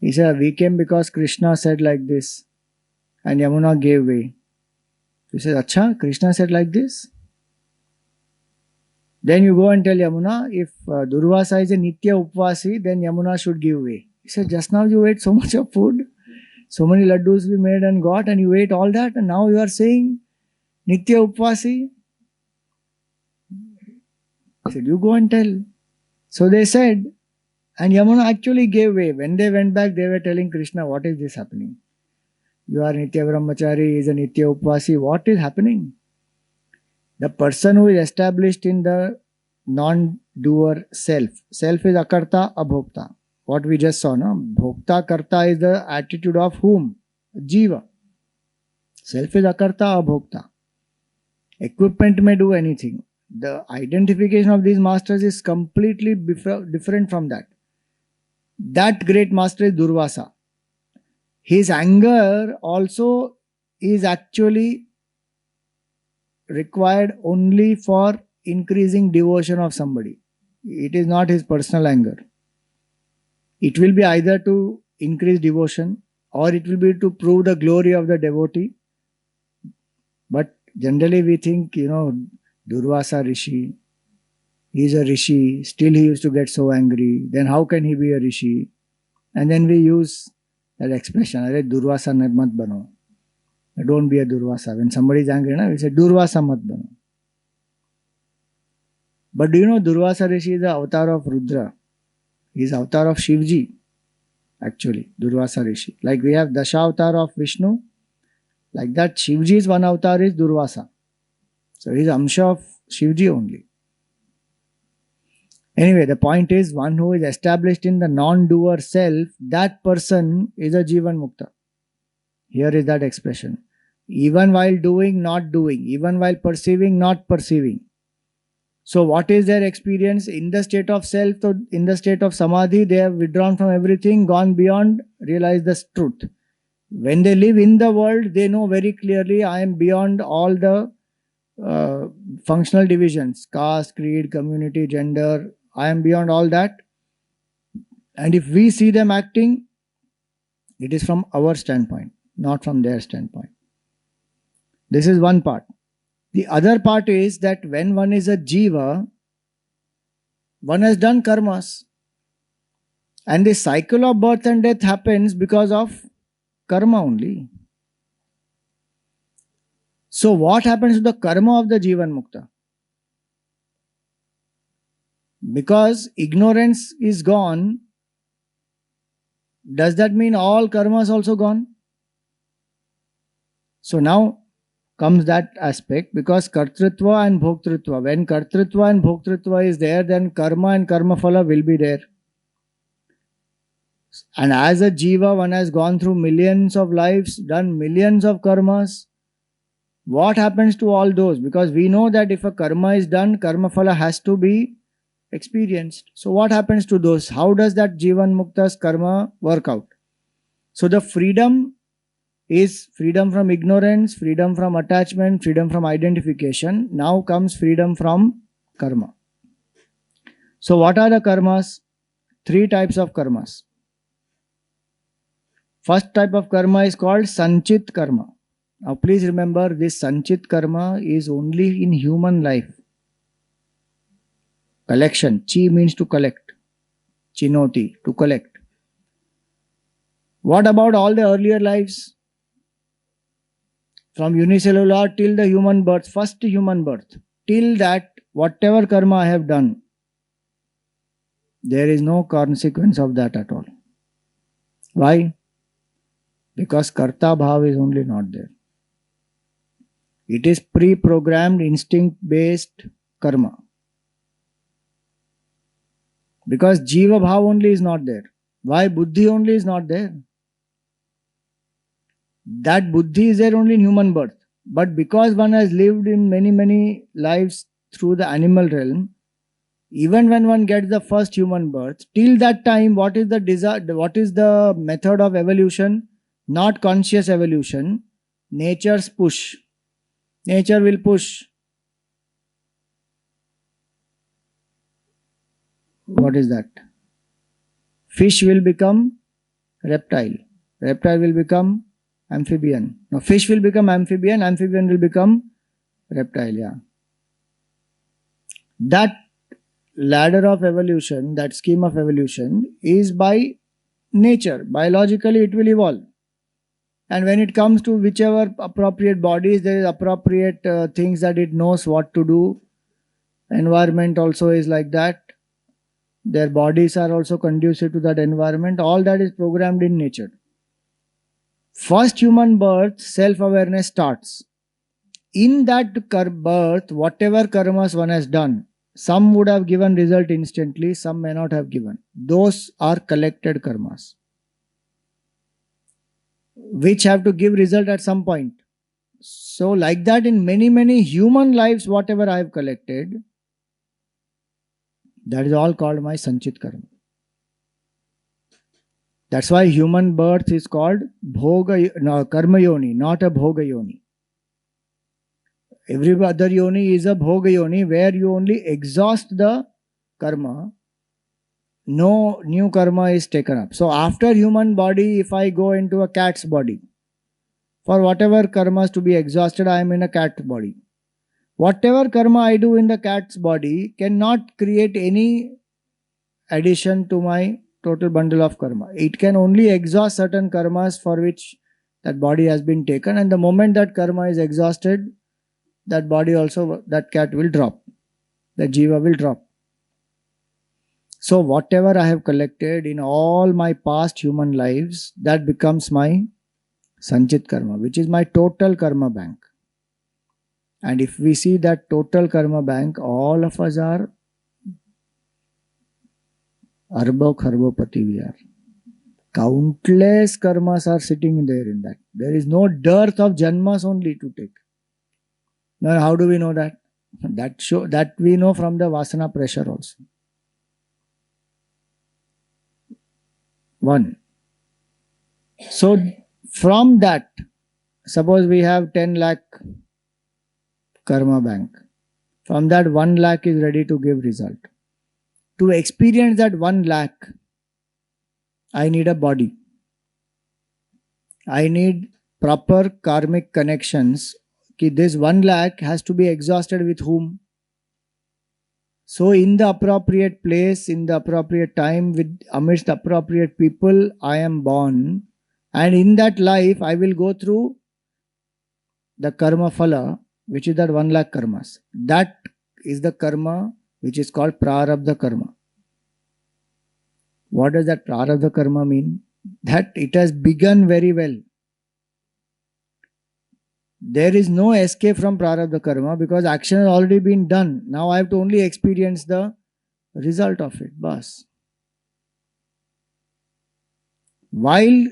He said, we came because Krishna said like this. And Yamuna gave way. He said, Acha, Krishna said like this? Then you go and tell Yamuna, if Durvasa is a Nitya Upvasi, then Yamuna should give way. He said, just now you ate so much of food, so many laddus we made and got, and you ate all that, and now you are saying Nitya Upvasi? He said, you go and tell. So they said, and Yamuna actually gave way. When they went back, they were telling Krishna, what is this happening? You are Nitya Brahmachari, he is a Nitya Upvasi. What is happening? The person who is established in the non-doer self. Self is akarta, abhokta. What we just saw, no? Bhokta, karta is the attitude of whom? Jiva. Self is akarta, abhokta. Equipment may do anything. The identification of these masters is completely different from that. That great master is Durvasa. His anger also is actually required only for increasing devotion of somebody. It is not his personal anger. It will be either to increase devotion or it will be to prove the glory of the devotee. But generally we think, Durvasa Rishi, he is a Rishi, still he used to get so angry. Then how can he be a Rishi? And then we use that expression, Arey Durvasa mat bano. Don't be a Durvasa. When somebody is angry, we say Durvasa mat bano. But do you know Durvasa Rishi is the avatar of Rudra? He is avatar of Shivji. Actually, Durvasa Rishi. Like we have Dasha-avatar of Vishnu. Like that, Shivji's one avatar is Durvasa. So he is Amsha of Shivji only. Anyway, the point is, one who is established in the non-doer self, that person is a Jivan Mukta. Here is that expression. Even while doing, not doing. Even while perceiving, not perceiving. So what is their experience? In the state of self, in the state of samadhi, they have withdrawn from everything, gone beyond, realized the truth. When they live in the world, they know very clearly, I am beyond all the functional divisions, caste, creed, community, gender. I am beyond all that. And if we see them acting, it is from our standpoint, not from their standpoint. This is one part. The other part is that when one is a jiva, one has done karmas. And the cycle of birth and death happens because of karma only. So what happens to the karma of the Jivan Mukta? Because ignorance is gone, does that mean all karma is also gone? So now comes that aspect, because kartrutva and bhoktrutva. When kartrutva and bhoktrutva is there, then karma and karma phala will be there. And as a jiva, one has gone through millions of lives, done millions of karmas. What happens to all those? Because we know that if a karma is done, karma phala has to be experienced. So what happens to those? How does that Jivan Mukta's karma work out? So the freedom is freedom from ignorance, freedom from attachment, freedom from identification. Now comes freedom from karma. So what are the karmas? 3 types of karmas. First type of karma is called Sanchit karma. Now please remember, this Sanchit karma is only in human life. Collection. Chi means to collect. Chinoti, to collect. What about all the earlier lives? From unicellular till the human birth, first human birth. Till that, whatever karma I have done, there is no consequence of that at all. Why? Because karta bhav is only not there. It is pre-programmed, instinct-based karma. Because jiva bhav only is not there. Why buddhi only is not there? That buddhi is there only in human birth. But because one has lived in many lives through the animal realm, even when one gets the first human birth, till that time, what is the method of evolution? Not conscious evolution. Nature's push. Nature will push. What is that? Fish will become reptile. Reptile will become amphibian. Now fish will become amphibian. Amphibian will become reptile. Yeah. That ladder of evolution, that scheme of evolution is by nature. Biologically it will evolve. And when it comes to whichever appropriate bodies, there is appropriate things that it knows what to do. Environment also is like that. Their bodies are also conducive to that environment. All that is programmed in nature. First human birth, self-awareness starts. In that birth, whatever karmas one has done, Some would have given result instantly, some may not have given. Those are collected karmas, which have to give result at some point. So like that, in many human lives, whatever I have collected, that is all called my sanchit karma. That's why human birth is called karma yoni, not a bhoga yoni. Every other yoni is a bhoga yoni, where you only exhaust the karma. No new karma is taken up. So after human body, if I go into a cat's body, for whatever karmas to be exhausted, I am in a cat body. Whatever karma I do in the cat's body cannot create any addition to my total bundle of karma. It can only exhaust certain karmas for which that body has been taken, and the moment that karma is exhausted, that body also, that cat will drop, the jiva will drop. So whatever I have collected in all my past human lives, that becomes my sanchit karma, which is my total karma bank. And if we see that total karma bank, all of us are arbo kharvopati we are. Countless karmas are sitting there in that. There is no dearth of janmas only to take. Now how do we know that? That we know from the vasana pressure also. 1. So from that, suppose we have 10 lakh karma bank. From that 1 lakh is ready to give result. To experience that 1 lakh, I need a body. I need proper karmic connections. This 1 lakh has to be exhausted with whom? So in the appropriate place, in the appropriate time, with amidst appropriate people, I am born. And in that life, I will go through the karma phala, which is that 1 lakh karmas. That is the karma which is called prarabdha karma. What does that prarabdha karma mean? That it has begun very well. There is no escape from prarabdha karma because action has already been done. Now I have to only experience the result of it. Bas. While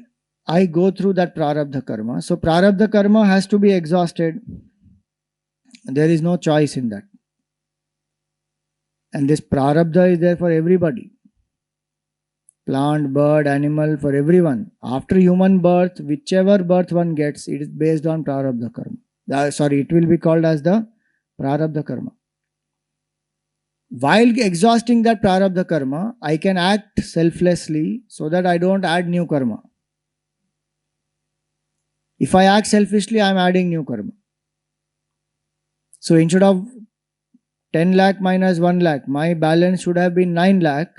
I go through that prarabdha karma, so prarabdha karma has to be exhausted. There is no choice in that. And this prarabdha is there for everybody. Plant, bird, animal, for everyone. After human birth, whichever birth one gets, it is based on prarabdha karma. It will be called as the prarabdha karma. While exhausting that prarabdha karma, I can act selflessly so that I don't add new karma. If I act selfishly, I am adding new karma. So instead of 10 lakh minus 1 lakh, my balance should have been 9 lakh.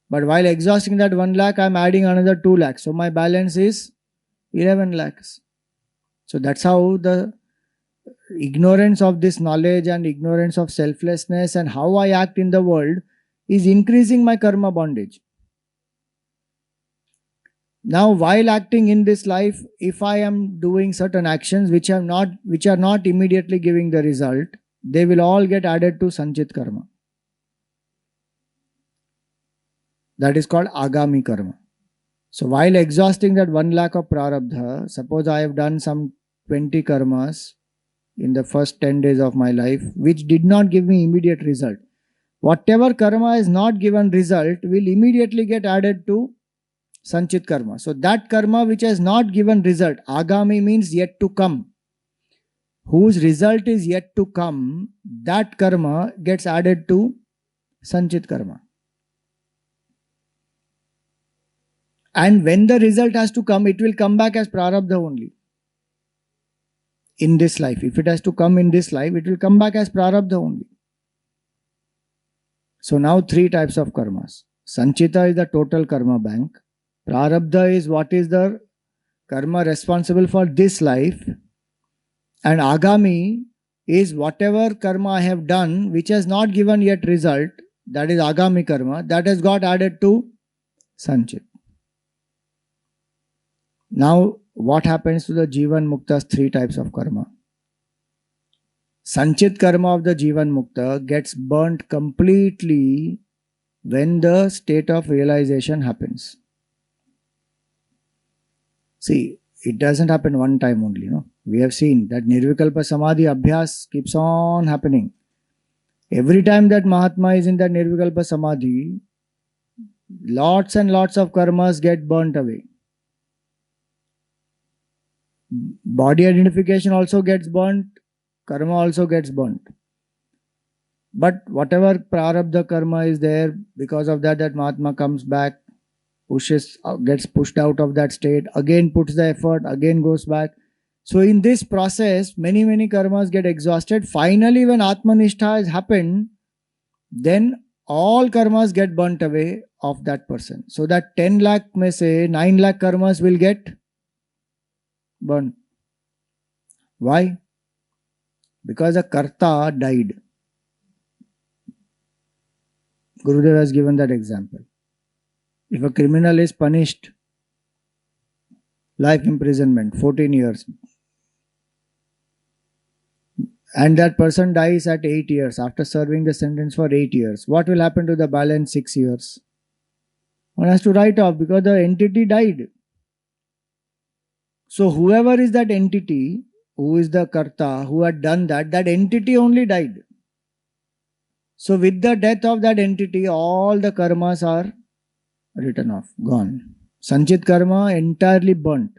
But while exhausting that 1 lakh, I am adding another 2 lakhs. So my balance is 11 lakhs. So that's how the ignorance of this knowledge and ignorance of selflessness and how I act in the world is increasing my karma bondage. Now, while acting in this life, if I am doing certain actions which are not immediately giving the result, they will all get added to sanchit karma. That is called agami karma. So while exhausting that 1 lakh of prarabdha, suppose I have done some 20 karmas in the first 10 days of my life, which did not give me immediate result. Whatever karma is not given result will immediately get added to sanchit karma. So that karma which has not given result, agami means yet to come, whose result is yet to come, that karma gets added to sanchit karma. And when the result has to come, it will come back as prarabdha only. In this life, if it has to come in this life, it will come back as prarabdha only. So now 3 types of karmas. Sanchita is the total karma bank. Prarabdha is what is the karma responsible for this life. And agami is whatever karma I have done which has not given yet result, that is agami karma, that has got added to sanchit. Now, what happens to the Jivan Mukta's 3 types of karma? Sanchit karma of the Jivan Mukta gets burnt completely when the state of realization happens. See, it doesn't happen one time only. No? We have seen that Nirvikalpa Samadhi Abhyas keeps on happening. Every time that Mahatma is in that Nirvikalpa Samadhi, lots and lots of karmas get burnt away. Body identification also gets burnt, karma also gets burnt. But whatever prarabdha karma is there, because of that Mahatma comes back, gets pushed out of that state, again puts the effort, again goes back. So in this process, many karmas get exhausted. Finally, when Atmanishta has happened, then all karmas get burnt away of that person. So that 10 lakh may say 9 lakh karmas will get burnt. Why? Because the karta died. Gurudev has given that example. If a criminal is punished, life imprisonment, 14 years, and that person dies at 8 years after serving the sentence for 8 years, what will happen to the balance 6 years? One has to write off because the entity died. So whoever is that entity, who is the karta, who had done that entity only died. So with the death of that entity, all the karmas are written off, gone. Sanchit karma entirely burnt.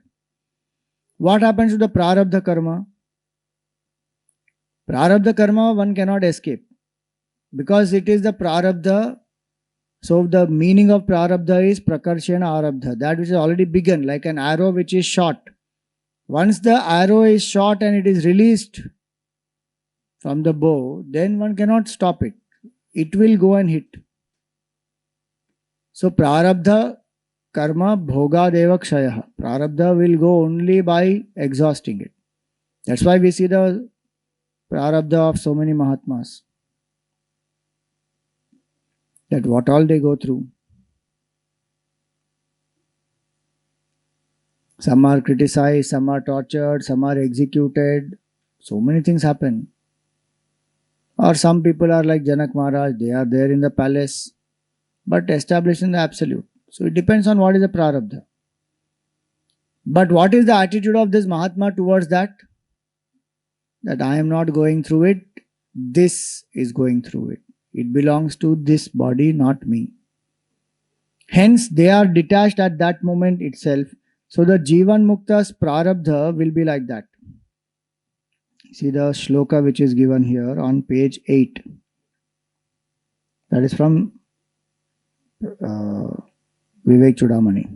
What happens to the prarabdha karma? Prarabdha karma one cannot escape because it is the prarabdha. So the meaning of prarabdha is prakarshana arabdha, that which is already begun, like an arrow which is shot. Once the arrow is shot and it is released from the bow, then one cannot stop it. It will go and hit. So prarabdha karma bhoga deva kshaya. Prarabdha will go only by exhausting it. That's why we see the prarabdha of so many Mahatmas. That what all they go through. Some are criticized, some are tortured, some are executed. So many things happen. Or some people are like Janak Maharaj, they are there in the palace, but established in the absolute. So it depends on what is the prarabdha. But what is the attitude of this Mahatma towards that? That I am not going through it, this is going through it. It belongs to this body, not me. Hence, they are detached at that moment itself. So the Jivan Mukta's prarabdha will be like that. See the shloka which is given here on page 8. That is from Vivek Chudamani.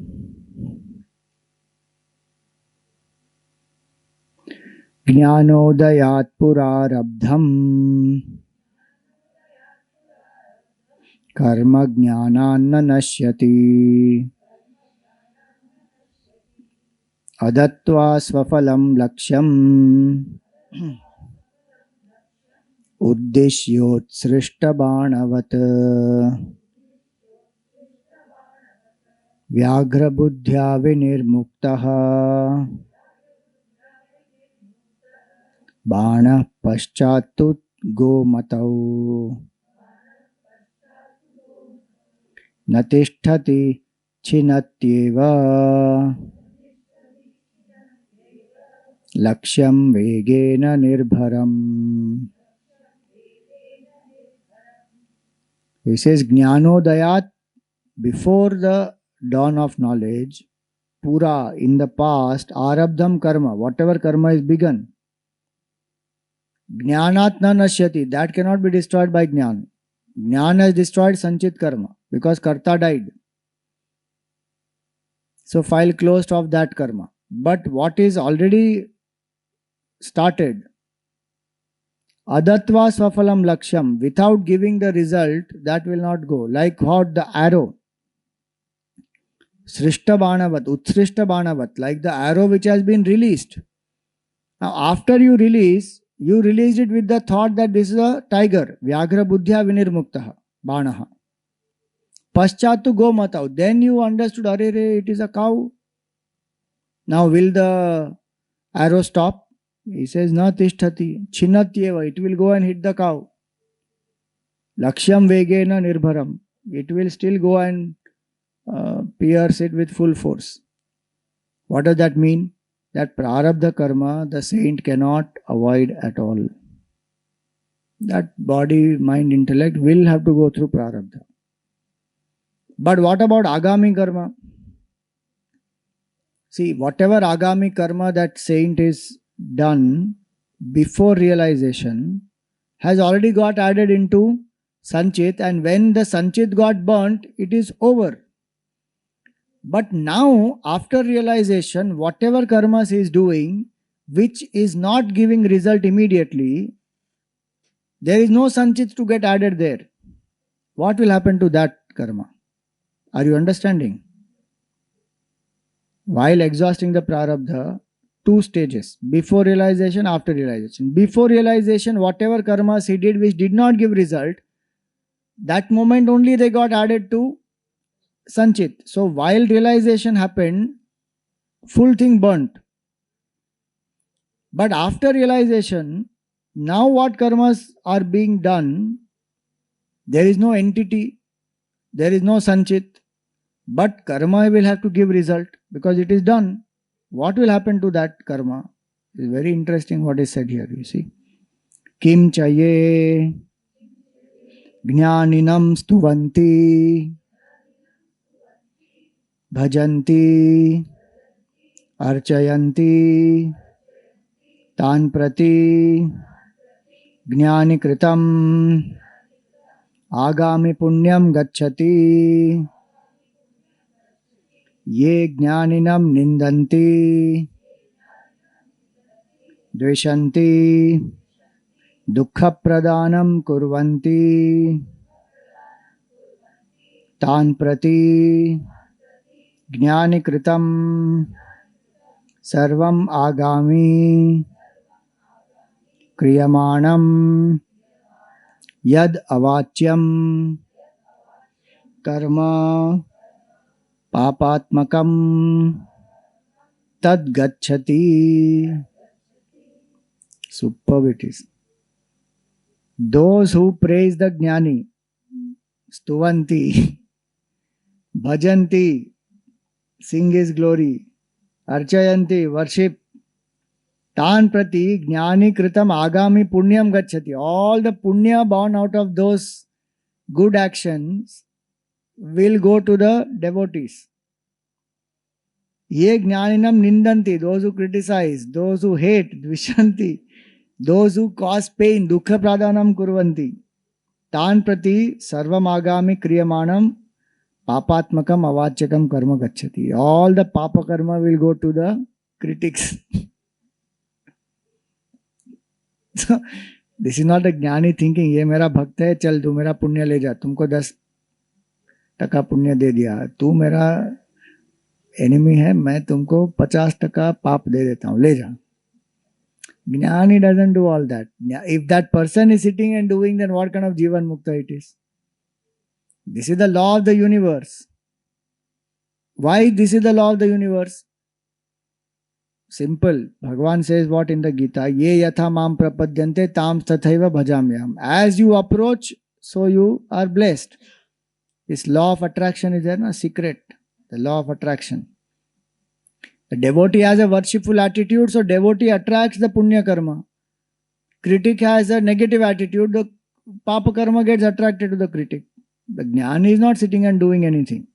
Jnanodayat purarabdham karma jnananna nashyati adatva svafalam lakshyam uddishyot srishta banavat vyaghra buddhya vinirmuktaha bana paschatut gomatau natisthati chinatyeva lakshyam vegena nirbharam. He says Jnanodayat, before the dawn of knowledge, pura, in the past, arabdham karma, whatever karma is begun, jnanat na nashyati, that cannot be destroyed by jnana. Jnana has destroyed sanchit karma because karta died. So file closed of that karma. But what is already started, adatva swafalam lakshyam, without giving the result, that will not go. Like what? The arrow. Srishta banavat, utsrishta banavat, like the arrow which has been released. Now after you released it with the thought that this is a tiger. Vyaghra buddhya vinirmuktaha, banaha. Paschatu go matau. Then you understood, it is a cow. Now will the arrow stop? He says, na tishtati, chinnatyeva, it will go and hit the cow. Lakshyam vegena nirbharam, it will still go and pierce it with full force. What does that mean? That prarabdha karma, the saint cannot avoid at all. That body, mind, intellect will have to go through prarabdha. But what about agami karma? See, whatever agami karma that saint is done before realization has already got added into sanchit, and when the sanchit got burnt, it is over. But now, after realization, whatever karmas he is doing, which is not giving result immediately, there is no sanchit to get added there. What will happen to that karma? Are you understanding? While exhausting the prarabdha, two stages: before realization, after realization. Before realization, whatever karmas he did which did not give result, that moment only they got added to sanchit. So while realization happened, full thing burnt. But after realization, now what karmas are being done, there is no entity, there is no sanchit, but karma will have to give result because it is done. What will happen to that karma? It's very interesting what is said here, you see. Kim chaye jnaninam stuvanti bhajanti archayanti tan prati jnani kritam agami punyam gacchati ye jnaninam nindanti dveshanti dukkha pradanam kurvanti tan prati jnani kritam sarvam agami kriyamanam yad avachyam karma papatmakam tad gacchati. Superb it is. Those who praise the jnani, stuvanti, bhajanti, sing his glory, archayanti, worship, tan prati jnani kritam agami punyam gacchati. All the punya born out of those good actions will go to the devotees. Ye jnaninam nindanti, those who criticize, those who hate, dvishanti, those who cause pain, dukkha pradanam kurvanti. Tan prati sarvam agami kriyamanam papatmakam avachakam karma gacchati. All the papa karma will go to the critics. So, this is not a ज्ञानी thinking, ये मेरा भक्त है, चल तू मेरा पुण्य ले जा, तुमको 10% पुण्य दे दिया, तू मेरा एनिमी है, मैं तुमको 50% पाप दे देता हूँ, ले जा. Jnani doesn't do all that. If that person is sitting and doing, then what kind of Jivan Mukta it is? This is the law of the universe. Why this is the law of the universe? Simple. Bhagavan says what in the Gita? Ye yatha mam prapadyante tam tathaiva bhajamyam. As you approach, so you are blessed. This law of attraction is there, no secret. The law of attraction. The devotee has a worshipful attitude, so devotee attracts the punya karma. Critic has a negative attitude, the papa karma gets attracted to the critic. The jnani is not sitting and doing anything.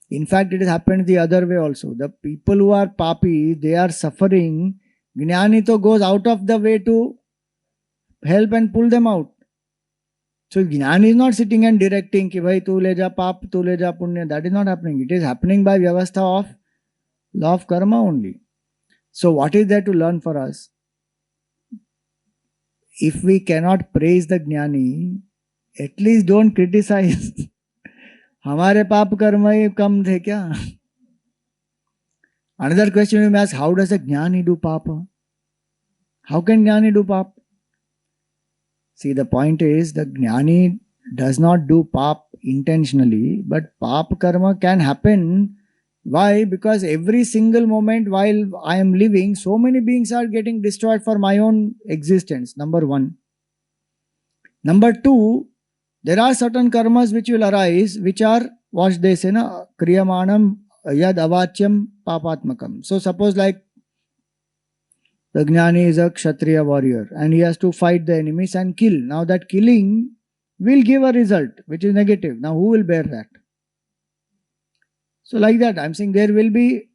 In fact, it has happened the other way also. The people who are papi, they are suffering. Jnani to goes out of the way to help and pull them out. So jnani is not sitting and directing ki bhai tu le ja pap, tu le ja punya. That is not happening. It is happening by vyavastha of law of karma only. So what is there to learn for us? If we cannot praise the jnani, at least don't criticize. हमारे पाप कर्म ही कम थे क्या? Another question we may ask, how does a jnani do papa? How can jnani do pap? See, the point is, the jnani does not do pap intentionally, but pap karma can happen Why? Because every single moment while I am living, so many beings are getting destroyed for my own existence. Number one. Number two, there are certain karmas which will arise, which are what they say, na, kriyamanam yad avachyam papatmakam. So suppose like the Jnani is a Kshatriya warrior and he has to fight the enemies and kill. Now that killing will give a result which is negative. Now who will bear that? So like that, I'm saying there will be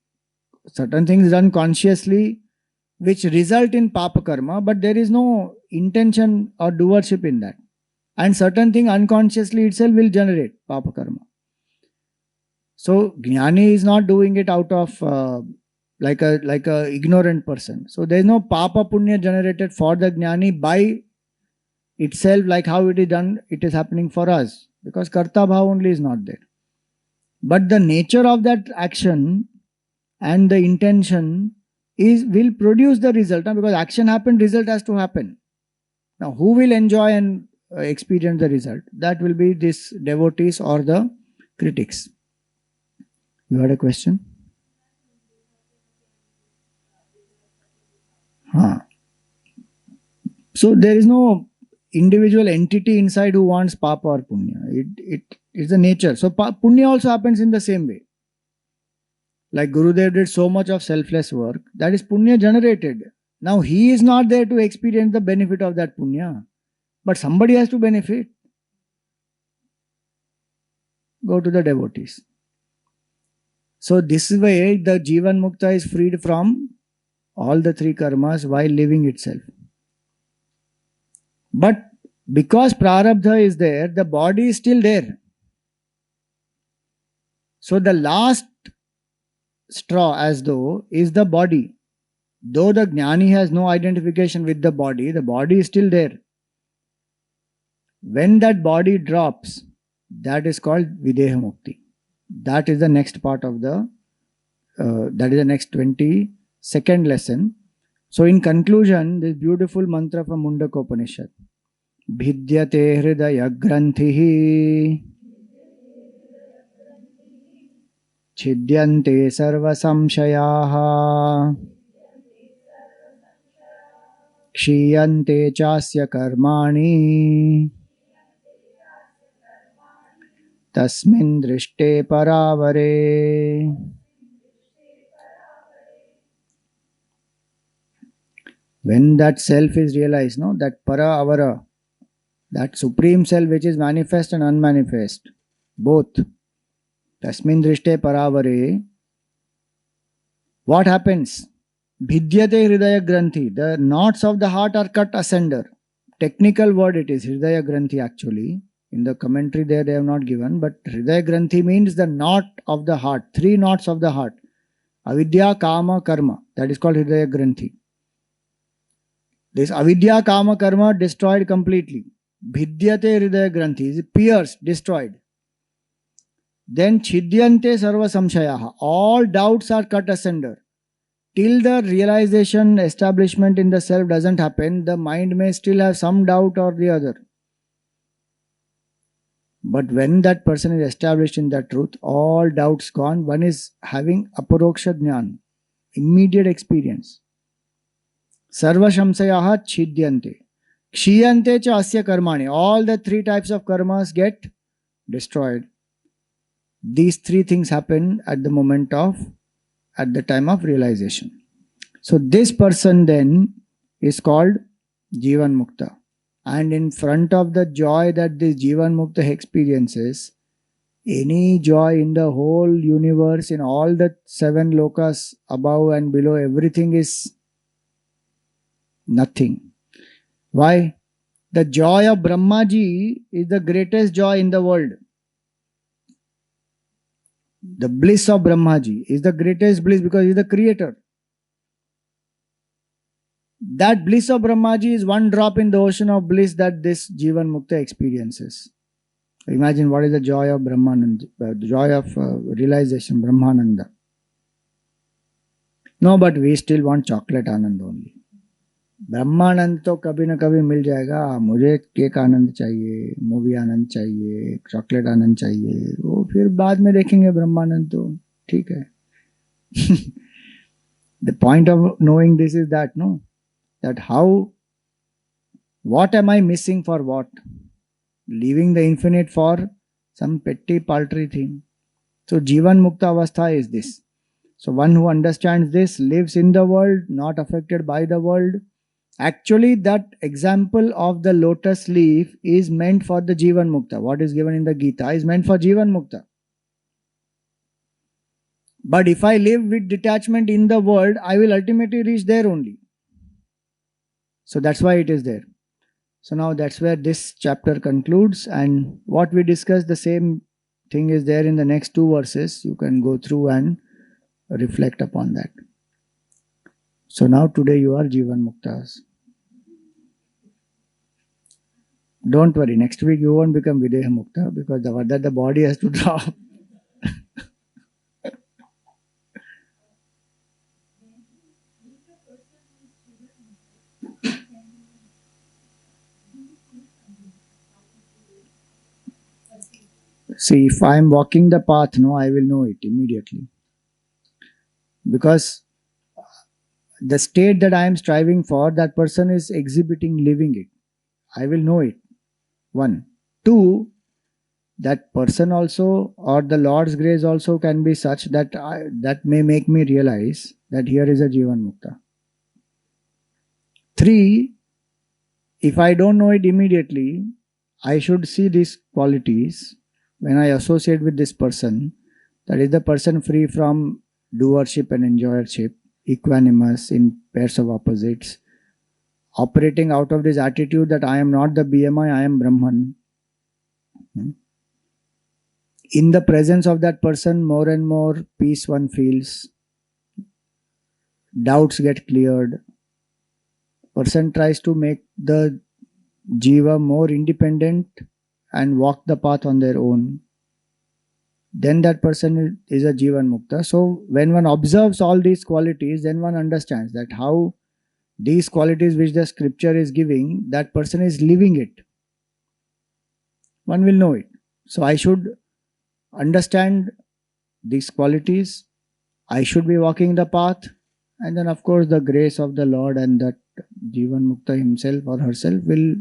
certain things done consciously which result in papa karma, but there is no intention or doership in that. And certain thing unconsciously itself will generate papa karma. So Jnani is not doing it out of like a ignorant person. So there is no papa punya generated for the Jnani by itself, like how it is done, it is happening for us, because karta bhav only is not there. But the nature of that action and the intention will produce the result, because action happened, result has to happen. Now who will enjoy and experience the result? That will be these devotees or the critics. You had a question? So there is no individual entity inside who wants papa or punya. It is the nature. So punya also happens in the same way. Like Gurudev did so much of selfless work, that is punya generated. Now he is not there to experience the benefit of that punya, but somebody has to benefit. Go to the devotees. So this way the Jivan Mukta is freed from all the three karmas while living itself. But because prarabdha is there, the body is still there. So the last straw, as though, is the body. Though the Jnani has no identification with the body is still there. When that body drops, that is called Videha Mukti. That is the next part of the, that is the next 22nd lesson. So in conclusion, this beautiful mantra from Mundaka Upanishad. Bhidyate hridaya granthihi Chidyante sarva samshayaha Kshiyante chasya karmani Tasmin drishte paravare. When that self is realized, no, that para avara, that supreme self which is manifest and unmanifest, both, tasmin drishte paravare, what happens? Bhidyate hridaya granthi, the knots of the heart are cut asunder. Technical word it is, hridaya granthi actually. In the commentary there they have not given, but hridaya granthi means the knot of the heart, 3 knots of the heart. Avidya, kama, karma, that is called hridaya granthi. This avidya, kama, karma destroyed completely. Bhidyate hridaya granthi is pierced, destroyed. Then chidyante sarva samshayaha, all doubts are cut asunder. Till the realization, establishment in the self doesn't happen, the mind may still have some doubt or the other. But when that person is established in that truth, all doubts gone, one is having aparoksha jnana, immediate experience. Sarva shamsayaha chidyante. Kshiyante cha asya karmani. All the 3 types of karmas get destroyed. These 3 things happen at the time of realization. So this person then is called Jivan Mukta. And in front of the joy that this Jivan Mukta experiences, any joy in the whole universe, in all the 7 lokas above and below, everything is nothing. Why? The joy of Brahmaji is the greatest joy in the world. The bliss of Brahmaji is the greatest bliss because he is the creator. That bliss of Brahmaji is one drop in the ocean of bliss that this Jivan Mukta experiences. Imagine what is the joy of Brahmananda, the joy of realization, Brahmananda. No, but we still want chocolate Anand only. ब्रह्मानंद तो कभी ना कभी मिल जाएगा, मुझे cake आनंद चाहिए, movie आनंद चाहिए, chocolate आनंद चाहिए, वो फिर बाद में देखेंगे ब्रह्मानंद तो ठीक है. The point of knowing this is that, no, that how, what am I missing for what? Leaving the infinite for some petty paltry thing. So Jivan Mukta Avastha is this. So one who understands this lives in the world, not affected by the world. Actually, that example of the lotus leaf is meant for the Jivan Mukta. What is given in the Gita is meant for Jivan Mukta. But if I live with detachment in the world, I will ultimately reach there only. So that's why it is there. So now that's where this chapter concludes, and what we discussed, the same thing is there in the next two verses. You can go through and reflect upon that. So now today you are Jivan Muktas. Don't worry, next week you won't become Videha Mukta because the body has to drop. See, if I am walking the path, no, I will know it immediately. Because the state that I am striving for, that person is exhibiting, living it. I will know it. One. Two, that person also, or the Lord's grace also can be such that that may make me realize that here is a Jivan Mukta. Three, if I don't know it immediately, I should see these qualities when I associate with this person. That is the person free from doership and enjoyership, equanimous in pairs of opposites, operating out of this attitude that I am not the BMI, I am Brahman. In the presence of that person, more and more peace one feels, doubts get cleared, person tries to make the jiva more independent and walk the path on their own, then that person is a Jivan Mukta. So when one observes all these qualities, then one understands that how these qualities which the scripture is giving, that person is living it. One will know it. So I should understand these qualities, I should be walking the path, and then of course the grace of the Lord and that Jivan Mukta himself or herself will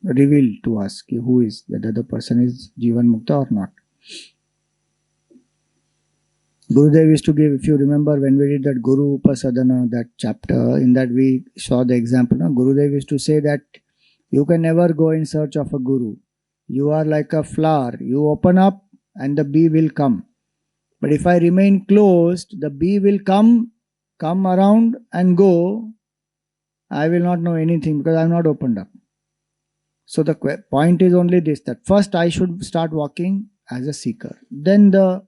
reveal to us who is, whether the person is Jivan Mukta or not. Gurudev used to give, if you remember when we did that Guru Upasadana, that chapter, in that we saw the example. No? Gurudev used to say that you can never go in search of a guru. You are like a flower. You open up and the bee will come. But if I remain closed, the bee will come around and go. I will not know anything because I am not opened up. So the point is only this, that first I should start walking as a seeker. Then the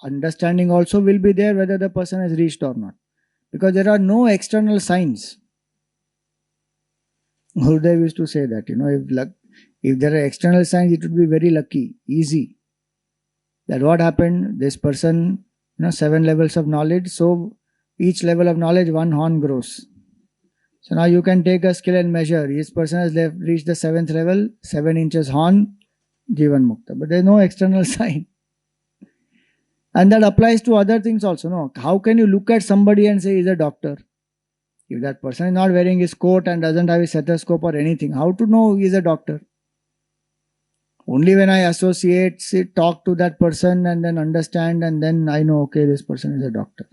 understanding also will be there whether the person has reached or not. Because there are no external signs. Gurudev used to say that, if there are external signs, it would be very lucky, easy. That what happened, this person, 7 levels of knowledge, so each level of knowledge, 1 horn grows. So now you can take a scale and measure. This person has reached the 7th level, 7 inches horn, Jivan Mukta. But there is no external sign. And that applies to other things also. No? How can you look at somebody and say he's a doctor? If that person is not wearing his coat and doesn't have his stethoscope or anything, how to know he is a doctor? Only when I associate, talk to that person and then understand, and then I know, okay, this person is a doctor.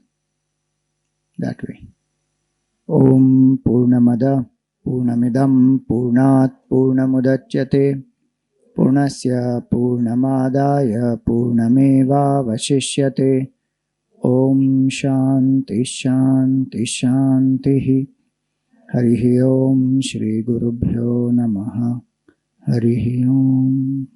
That way. Om Purnamada Purnamidam Purnat Purnamudachyate Purnasya Purnamadaya Purnameva Vashishyate. Om Shanti Shanti Shanti. Harihi Om Shri Gurubhyo Namaha. Harihi Om.